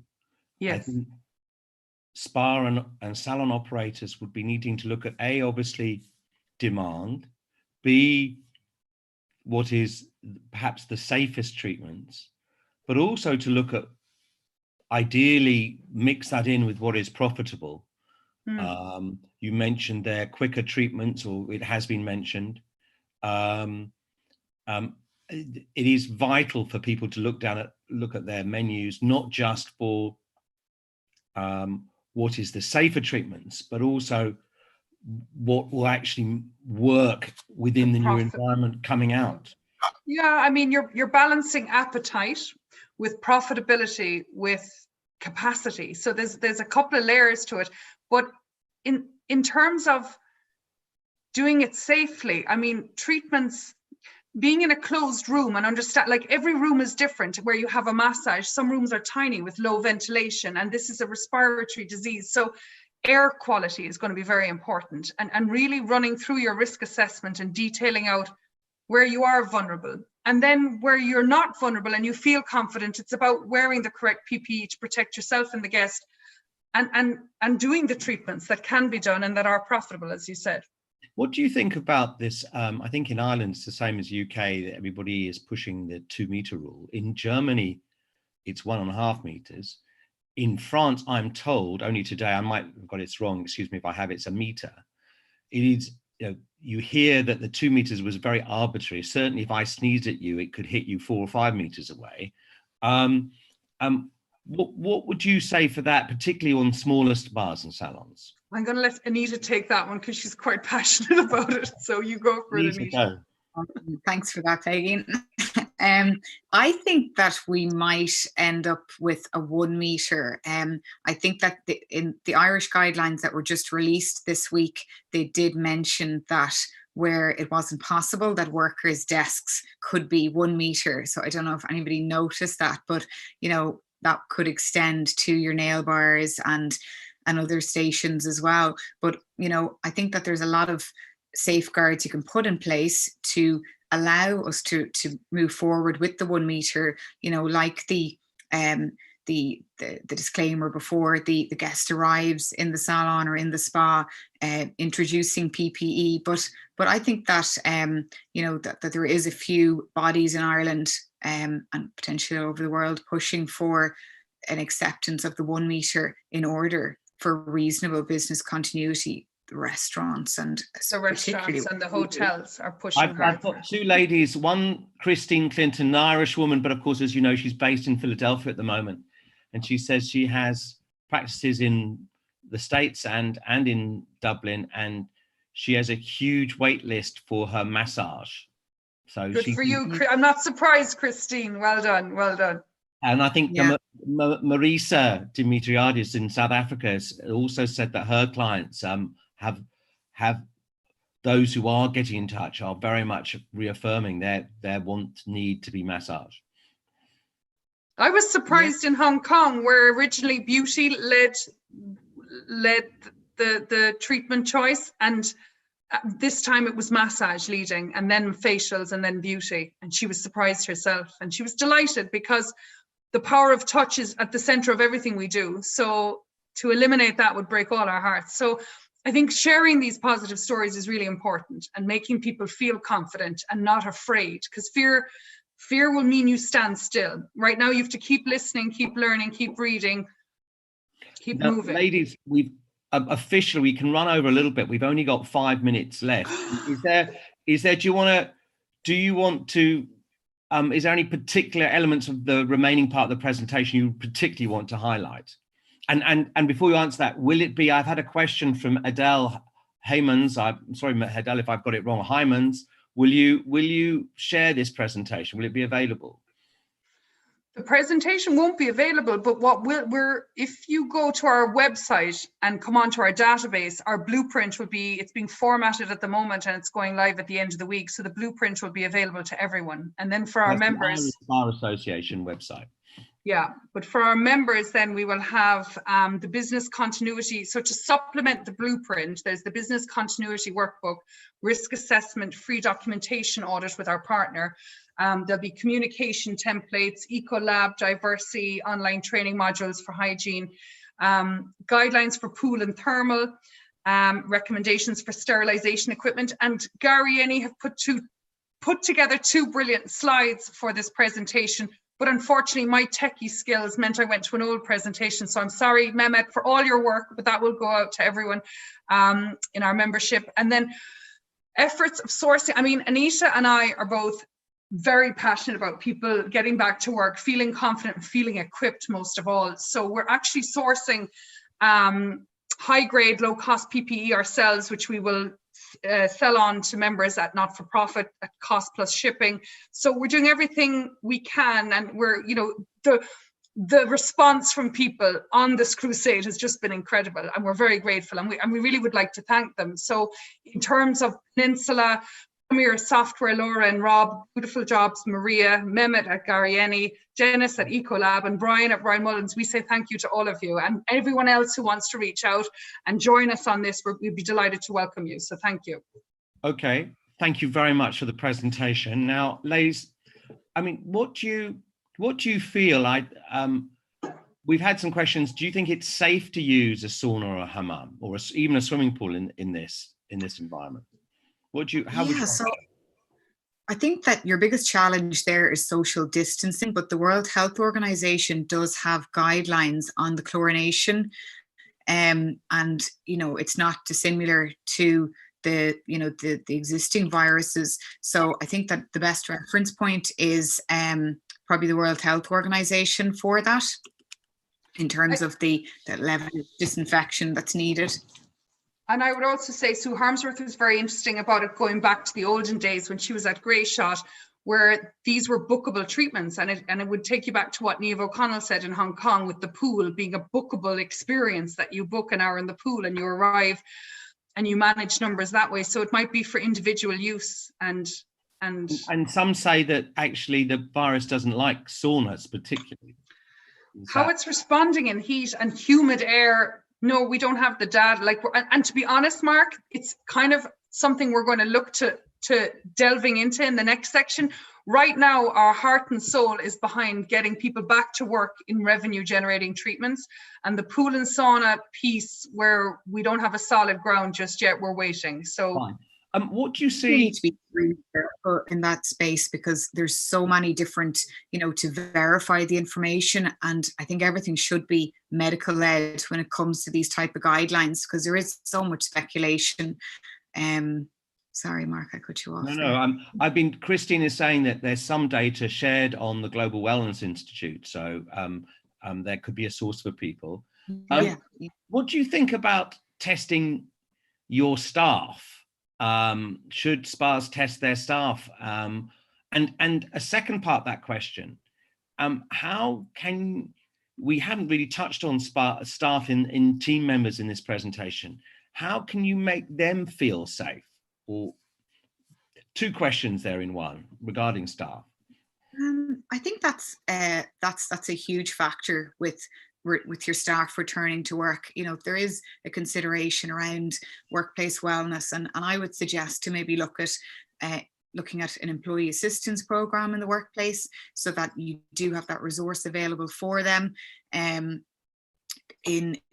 Yes. I think spa and salon operators would be needing to look at obviously demand, be what is perhaps the safest treatments, but also to look at, ideally mix that in with what is profitable. You mentioned there quicker treatments, or it has been mentioned. It is vital for people to look at their menus, not just for what is the safer treatments, but also what will actually work within the new environment coming out. Yeah, I mean, you're balancing appetite with profitability with capacity. So there's a couple of layers to it. But in terms of doing it safely, I mean, treatments, being in a closed room and understand, like every room is different. Where you have a massage, some rooms are tiny with low ventilation, and this is a respiratory disease. So air quality is going to be very important, and really running through your risk assessment and detailing out where you are vulnerable. And then where you're not vulnerable and you feel confident, it's about wearing the correct PPE to protect yourself and the guest, and doing the treatments that can be done and that are profitable, as you said. What do you think about this? I think in Ireland it's the same as UK, that everybody is pushing the 2 meter rule. In Germany, it's 1.5 meters. In France, I'm told, only today, I might have got it wrong, excuse me if I have, it's a meter. It is, you hear that the 2 meters was very arbitrary. Certainly if I sneezed at you, it could hit you 4 or 5 meters away. What would you say for that, particularly on smaller spas and salons? I'm going to let Anita take that one because she's quite passionate about it. So you go for it, Anita. Thanks for that, Peigin. I think that we might end up with a 1 meter. I think that in the Irish guidelines that were just released this week, they did mention that where it wasn't possible, that workers' desks could be 1 meter. So I don't know if anybody noticed that, but that could extend to your nail bars and other stations as well. But I think that there's a lot of safeguards you can put in place to allow us to move forward with the 1 meter, like the disclaimer before the guest arrives in the salon or in the spa, introducing PPE. But I think that that there is a few bodies in Ireland and potentially over the world pushing for an acceptance of the 1 meter in order for reasonable business continuity. The restaurants and the hotels are pushing. I've got 2 ladies, one Christine Clinton, an Irish woman, but of course, as you know, she's based in Philadelphia at the moment, and she says she has practices in the States and in Dublin, and she has a huge wait list for her massage. So good for you. I'm not surprised, Christine. Well done, well done. And I think Marisa Dimitriadis in South Africa has also said that her clients have those who are getting in touch are very much reaffirming their need to be massaged. I was surprised in Hong Kong, where originally beauty led the treatment choice, and this time it was massage leading, and then facials, and then beauty. And she was surprised herself, and she was delighted because the power of touch is at the center of everything we do. So to eliminate that would break all our hearts. So I think sharing these positive stories is really important, and making people feel confident and not afraid, because fear will mean you stand still. Right now you have to keep listening, keep learning, keep reading, keep moving. Ladies, we've officially, we can run over a little bit. We've only got 5 minutes left. Is there do you want to is there any particular elements of the remaining part of the presentation you particularly want to highlight? And before you answer that, will it be, I've had a question from Adele Heymans. I'm sorry, Adele, if I've got it wrong. Heymans, will you share this presentation? Will it be available? The presentation won't be available, but if you go to our website and come onto our database, our blueprint will be, it's being formatted at the moment and it's going live at the end of the week. So the blueprint will be available to everyone. And then for our members, the Bar Association website. Yeah, but for our members, then we will have the business continuity. So to supplement the blueprint, there's the business continuity workbook, risk assessment, free documentation audit with our partner. There'll be communication templates, eco-lab, diversity, online training modules for hygiene, guidelines for pool and thermal, recommendations for sterilisation equipment. And Gary and I have put together 2 brilliant slides for this presentation, but unfortunately my techie skills meant I went to an old presentation. So I'm sorry, Mehmet, for all your work, but that will go out to everyone in our membership. And then efforts of sourcing. I mean, Anita and I are both very passionate about people getting back to work, feeling confident and feeling equipped most of all. So we're actually sourcing high grade, low cost PPE ourselves, which we will sell on to members at not-for-profit at cost plus shipping. So we're doing everything we can, and we're, you know, the response from people on this crusade has just been incredible, and we're very grateful, and we really would like to thank them. So in terms of Peninsula, Premier Software, Laura and Rob, Beautiful Jobs, Maria, Mehmet at Garieni, Janice at Ecolab, and Brian at Brian Mullins, we say thank you to all of you, and everyone else who wants to reach out and join us on this. We'd be delighted to welcome you. So thank you. Okay, thank you very much for the presentation. Now, ladies, I mean, what do you feel? We've had some questions. Do you think it's safe to use a sauna or a hammam, or even a swimming pool in this environment? So I think that your biggest challenge there is social distancing, but the World Health Organization does have guidelines on the chlorination, and you know, it's not dissimilar to the existing viruses. So I think that the best reference point is probably the World Health Organization for that, in terms of the level of disinfection that's needed. And I would also say Sue Harmsworth was very interesting about it, going back to the olden days when she was at Grey Shot, where these were bookable treatments, and it would take you back to what Niamh O'Connell said in Hong Kong, with the pool being a bookable experience, that you book an hour in the pool and you arrive and you manage numbers that way. So it might be for individual use, and some say that actually the virus doesn't like saunas particularly. How it's responding in heat and humid air. No, we don't have the data. And to be honest, Mark, it's kind of something we're going to look to delving into in the next section. Right now, our heart and soul is behind getting people back to work in revenue generating treatments, and the pool and sauna piece, where we don't have a solid ground just yet, we're waiting. So fine. What do you see? We need to be in that space, because there's so many different, to verify the information, and I think everything should be medical led when it comes to these type of guidelines, because there is so much speculation. Sorry, Mark, I cut you off. No. Christine is saying that there's some data shared on the Global Wellness Institute, so there could be a source for people. What do you think about testing your staff? Should spas test their staff? And a second part of that question, how can, we haven't really touched on staff in team members in this presentation. How can you make them feel safe? Or two questions there in one regarding staff. I think that's a huge factor with your staff returning to work. There is a consideration around workplace wellness, and I would suggest to maybe look at looking at an employee assistance program in the workplace, so that you do have that resource available for them. In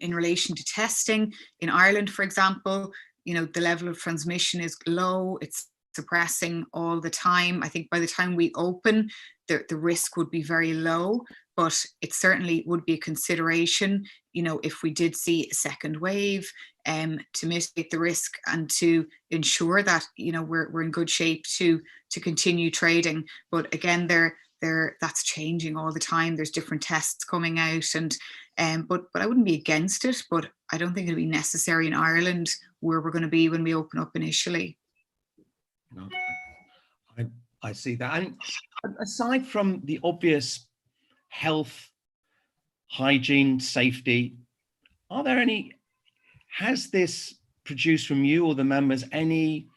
relation to testing in Ireland, for example, the level of transmission is low. It's suppressing all the time. I think by the time we open, the risk would be very low, but it certainly would be a consideration, if we did see a second wave, to mitigate the risk and to ensure that, we're in good shape to continue trading. But again, that's changing all the time. There's different tests coming out, and but I wouldn't be against it, but I don't think it'll be necessary in Ireland, where we're going to be when we open up initially. No, I see that. And aside from the obvious health, hygiene, safety, has this produced from you or the members any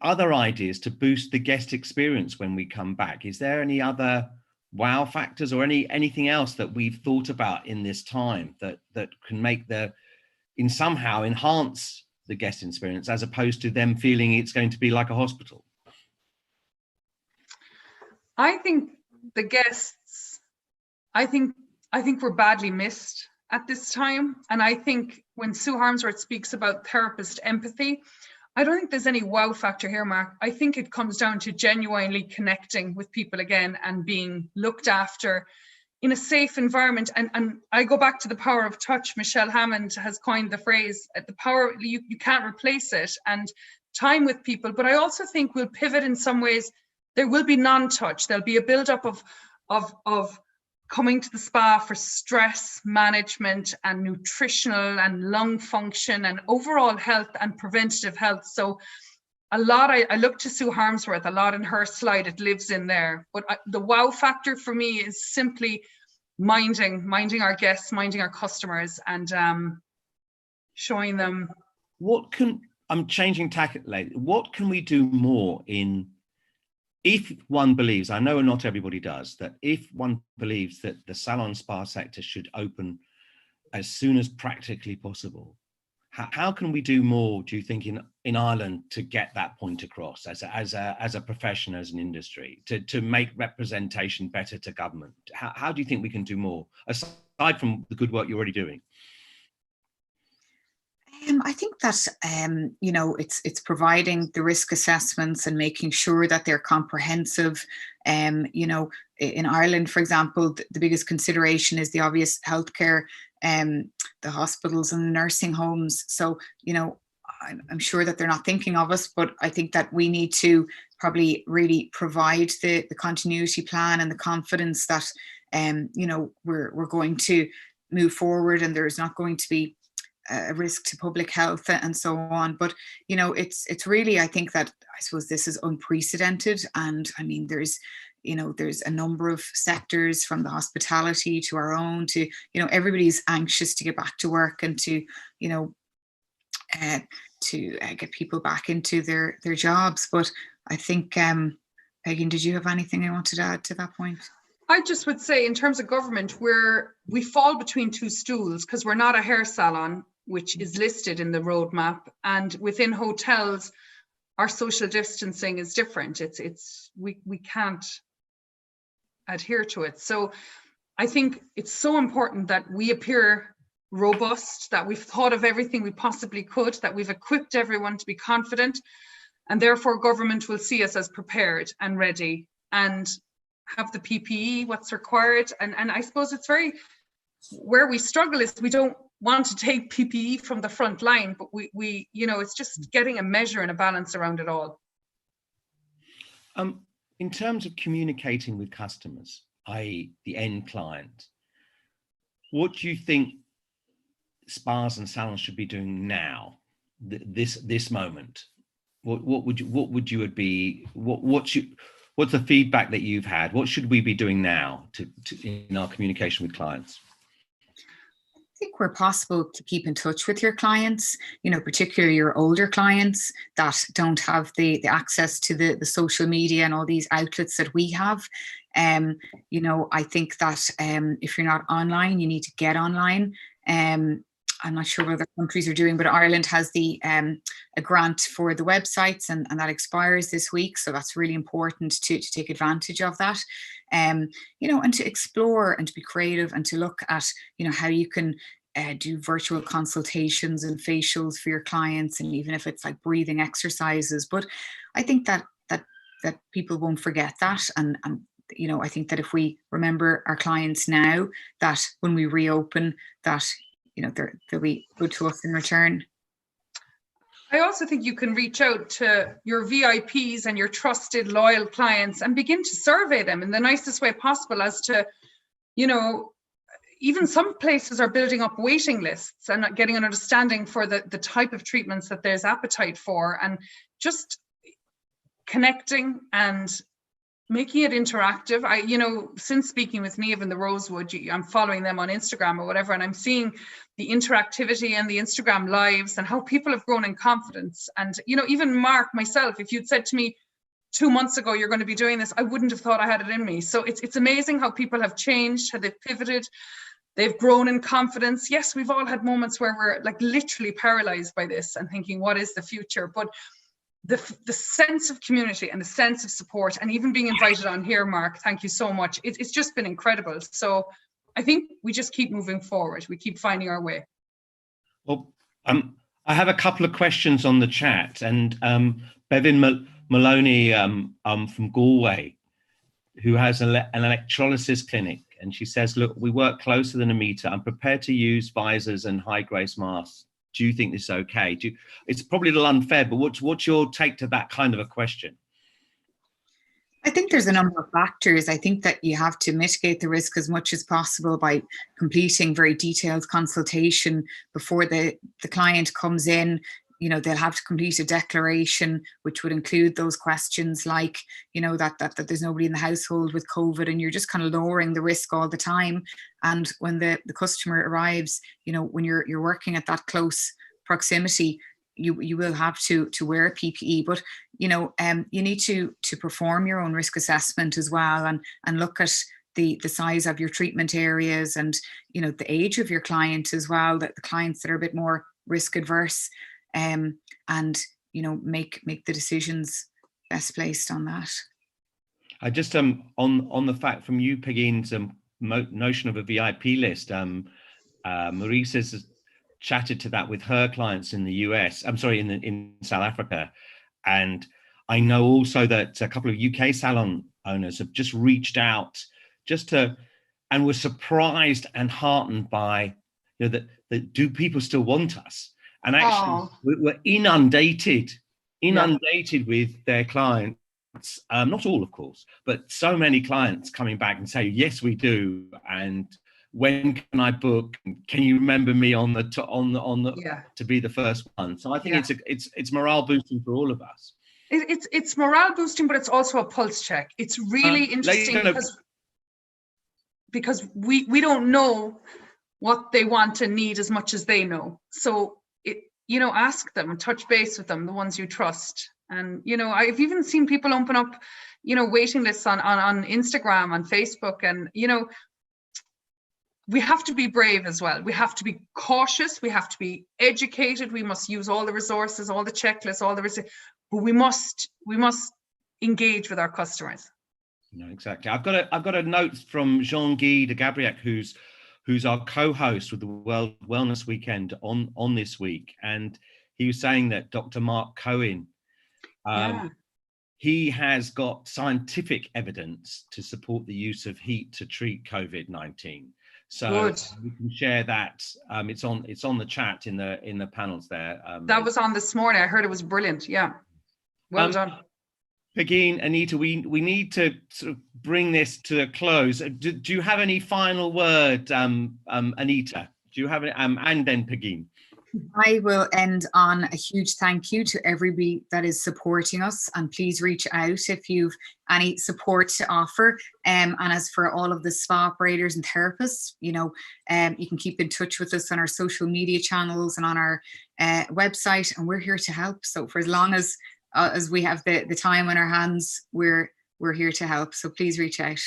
other ideas to boost the guest experience when we come back? Is there any other wow factors or anything else that we've thought about in this time that can somehow enhance the guest experience, as opposed to them feeling it's going to be like a hospital? I think the guests, I think we're badly missed. at this time. And I think when Sue Harmsworth speaks about therapist empathy, I don't think there's any wow factor here, Mark. I think it comes down to genuinely connecting with people again and being looked after in a safe environment. And I go back to the power of touch. Michelle Hammond has coined the phrase, the power, you can't replace it, and time with people. But I also think we'll pivot in some ways. There will be non-touch. There'll be a build-up of coming to the spa for stress management and nutritional and lung function and overall health and preventative health. So a lot, I look to Sue Harmsworth, a lot in her slide, it lives in there. But the wow factor for me is simply minding our guests, minding our customers, and showing them. I'm changing tack, what can we do more if one believes, I know not everybody does, that if one believes that the salon spa sector should open as soon as practically possible, how can we do more, do you think, in Ireland to get that point across as a profession, as an industry, to make representation better to government? How do you think we can do more, aside from the good work you're already doing? I think that, it's providing the risk assessments and making sure that they're comprehensive. In Ireland, for example, the biggest consideration is the obvious healthcare, the hospitals and the nursing homes. So, I'm sure that they're not thinking of us, but I think that we need to probably really provide the continuity plan and the confidence that, we're going to move forward and there's not going to be a risk to public health and so on. But it's really, I think that, I suppose this is unprecedented, and I mean there's a number of sectors, from the hospitality to our own, to everybody's anxious to get back to work and to get people back into their jobs. But I think Peigin, did you have anything you wanted to add to that point? I just would say, in terms of government, we fall between two stools, because we're not a hair salon, which is listed in the roadmap, and within hotels, our social distancing is different. We can't adhere to it. So I think it's so important that we appear robust, that we've thought of everything we possibly could, that we've equipped everyone to be confident, and therefore government will see us as prepared and ready and have the PPE, what's required. And I suppose it's where we struggle is we don't want to take PPE from the front line, but we it's just getting a measure and a balance around it all. In terms of communicating with customers, i.e. the end client, what do you think spas and salons should be doing now, this moment? What's the feedback that you've had? What should we be doing now in our communication with clients? I think where possible to keep in touch with your clients, particularly your older clients that don't have the access to the social media and all these outlets that we have. I think that if you're not online, you need to get online. I'm not sure what other countries are doing, but Ireland has a grant for the websites, and that expires this week. So that's really important to take advantage of that, and to explore and to be creative and to look at, how you can do virtual consultations and facials for your clients, and even if it's like breathing exercises. But I think that people won't forget that, and I think that if we remember our clients now, that when we reopen, that they'll be good to us in return. I also think you can reach out to your VIPs and your trusted, loyal clients and begin to survey them in the nicest way possible as to, even some places are building up waiting lists and getting an understanding for the type of treatments that there's appetite for, and just connecting and making it interactive. Since speaking with Niamh in the Rosewood, I'm following them on Instagram or whatever, and I'm seeing the interactivity and the Instagram lives and how people have grown in confidence. And, even Mark, myself, if you'd said to me 2 months ago, you're going to be doing this, I wouldn't have thought I had it in me. So it's amazing how people have changed, how they've pivoted, they've grown in confidence. Yes, we've all had moments where we're like literally paralyzed by this and thinking, what is the future? But the sense of community and the sense of support, and even being invited on here, Mark, thank you so much. It's just been incredible. So I think we just keep moving forward. We keep finding our way. Well, I have a couple of questions on the chat, and Bevan Moloney from Galway, who has an electrolysis clinic, and she says, look, we work closer than Anita. I'm prepared to use visors and high-grace masks. Do you think this is okay? It's probably a little unfair, but what's your take to that kind of a question? I think there's a number of factors. I think that you have to mitigate the risk as much as possible by completing very detailed consultation before the client comes in. You know, they'll have to complete a declaration, which would include those questions like, you know, that there's nobody in the household with COVID, and you're just kind of lowering the risk all the time. And when the customer arrives, you know, when you're working at that close proximity, you will have to wear PPE, but you know, you need to perform your own risk assessment as well, and look at the size of your treatment areas, and you know, the age of your client as well, that the clients that are a bit more risk adverse, and you know, make the decisions best placed on that. I just on the fact from you, Peigin's notion of a VIP list, Maurice has chatted to that with her clients in the US. I'm sorry, in South Africa, and I know also that a couple of UK salon owners have just reached out and were surprised and heartened by, you know, that do people still want us? And actually, we're inundated with their clients. Not all, of course, but so many clients coming back and say, yes, we do. And when can I book? Can you remember me on the to be the first one? So I think it's morale boosting for all of us. It's morale boosting, but it's also a pulse check. It's really interesting because we don't know what they want and need as much as they know. So you know, ask them and touch base with them, the ones you trust. And you know, I've even seen people open up, you know, waiting lists on Instagram, on Facebook, and you know, we have to be brave as well. We have to be cautious. We have to be educated. We must use all the resources, all the checklists, but we must engage with our customers. No, exactly. I've got a note from Jean-Guy de Gabriac, who's our co-host with the World Wellness Weekend on this week, and he was saying that Dr. Mark Cohen, he has got scientific evidence to support the use of heat to treat COVID-19. So we can share that. It's on the chat in the panels there. That was on this morning. I heard it was brilliant. Yeah, well done. Peigin, Anita, we need to sort of bring this to a close. Do you have any final word, Anita? Do you have any, and then Peigin? I will end on a huge thank you to everybody that is supporting us, and please reach out if you've any support to offer. And as for all of the spa operators and therapists, you know, you can keep in touch with us on our social media channels and on our website, and we're here to help. So for as long as we have the time on our hands, we're here to help. So please reach out.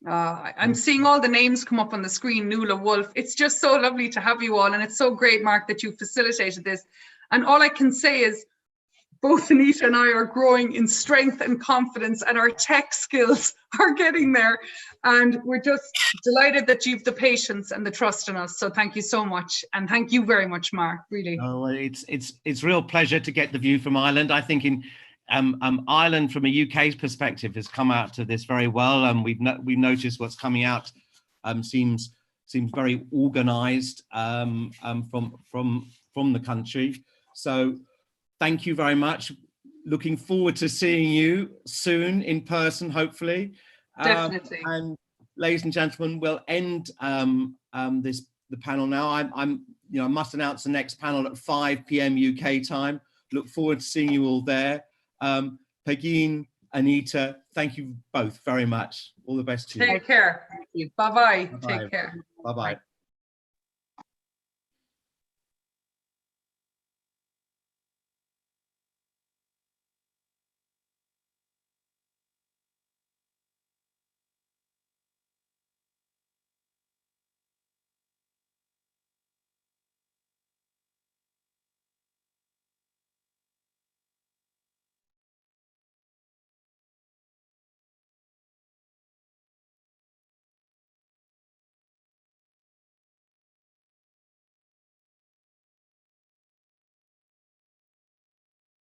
I'm seeing all the names come up on the screen. Nuala, Wolf. It's just so lovely to have you all, and it's so great, Mark, that you facilitated this. And all I can say is both Anita and I are growing in strength and confidence, and our tech skills are getting there. And we're just delighted that you've the patience and the trust in us. So thank you so much, and thank you very much, Mark. Really. Oh, it's real pleasure to get the view from Ireland. I think in Ireland, from a UK perspective, has come out to this very well, and we've noticed what's coming out seems very organised from the country. So thank you very much. Looking forward to seeing you soon in person, hopefully. Definitely. And ladies and gentlemen, we'll end the panel now. I must announce the next panel at 5 p.m. UK time. Look forward to seeing you all there. Peigin, Anita, thank you both very much. All the best to you. Take care. Bye-bye. Take care. Bye-bye.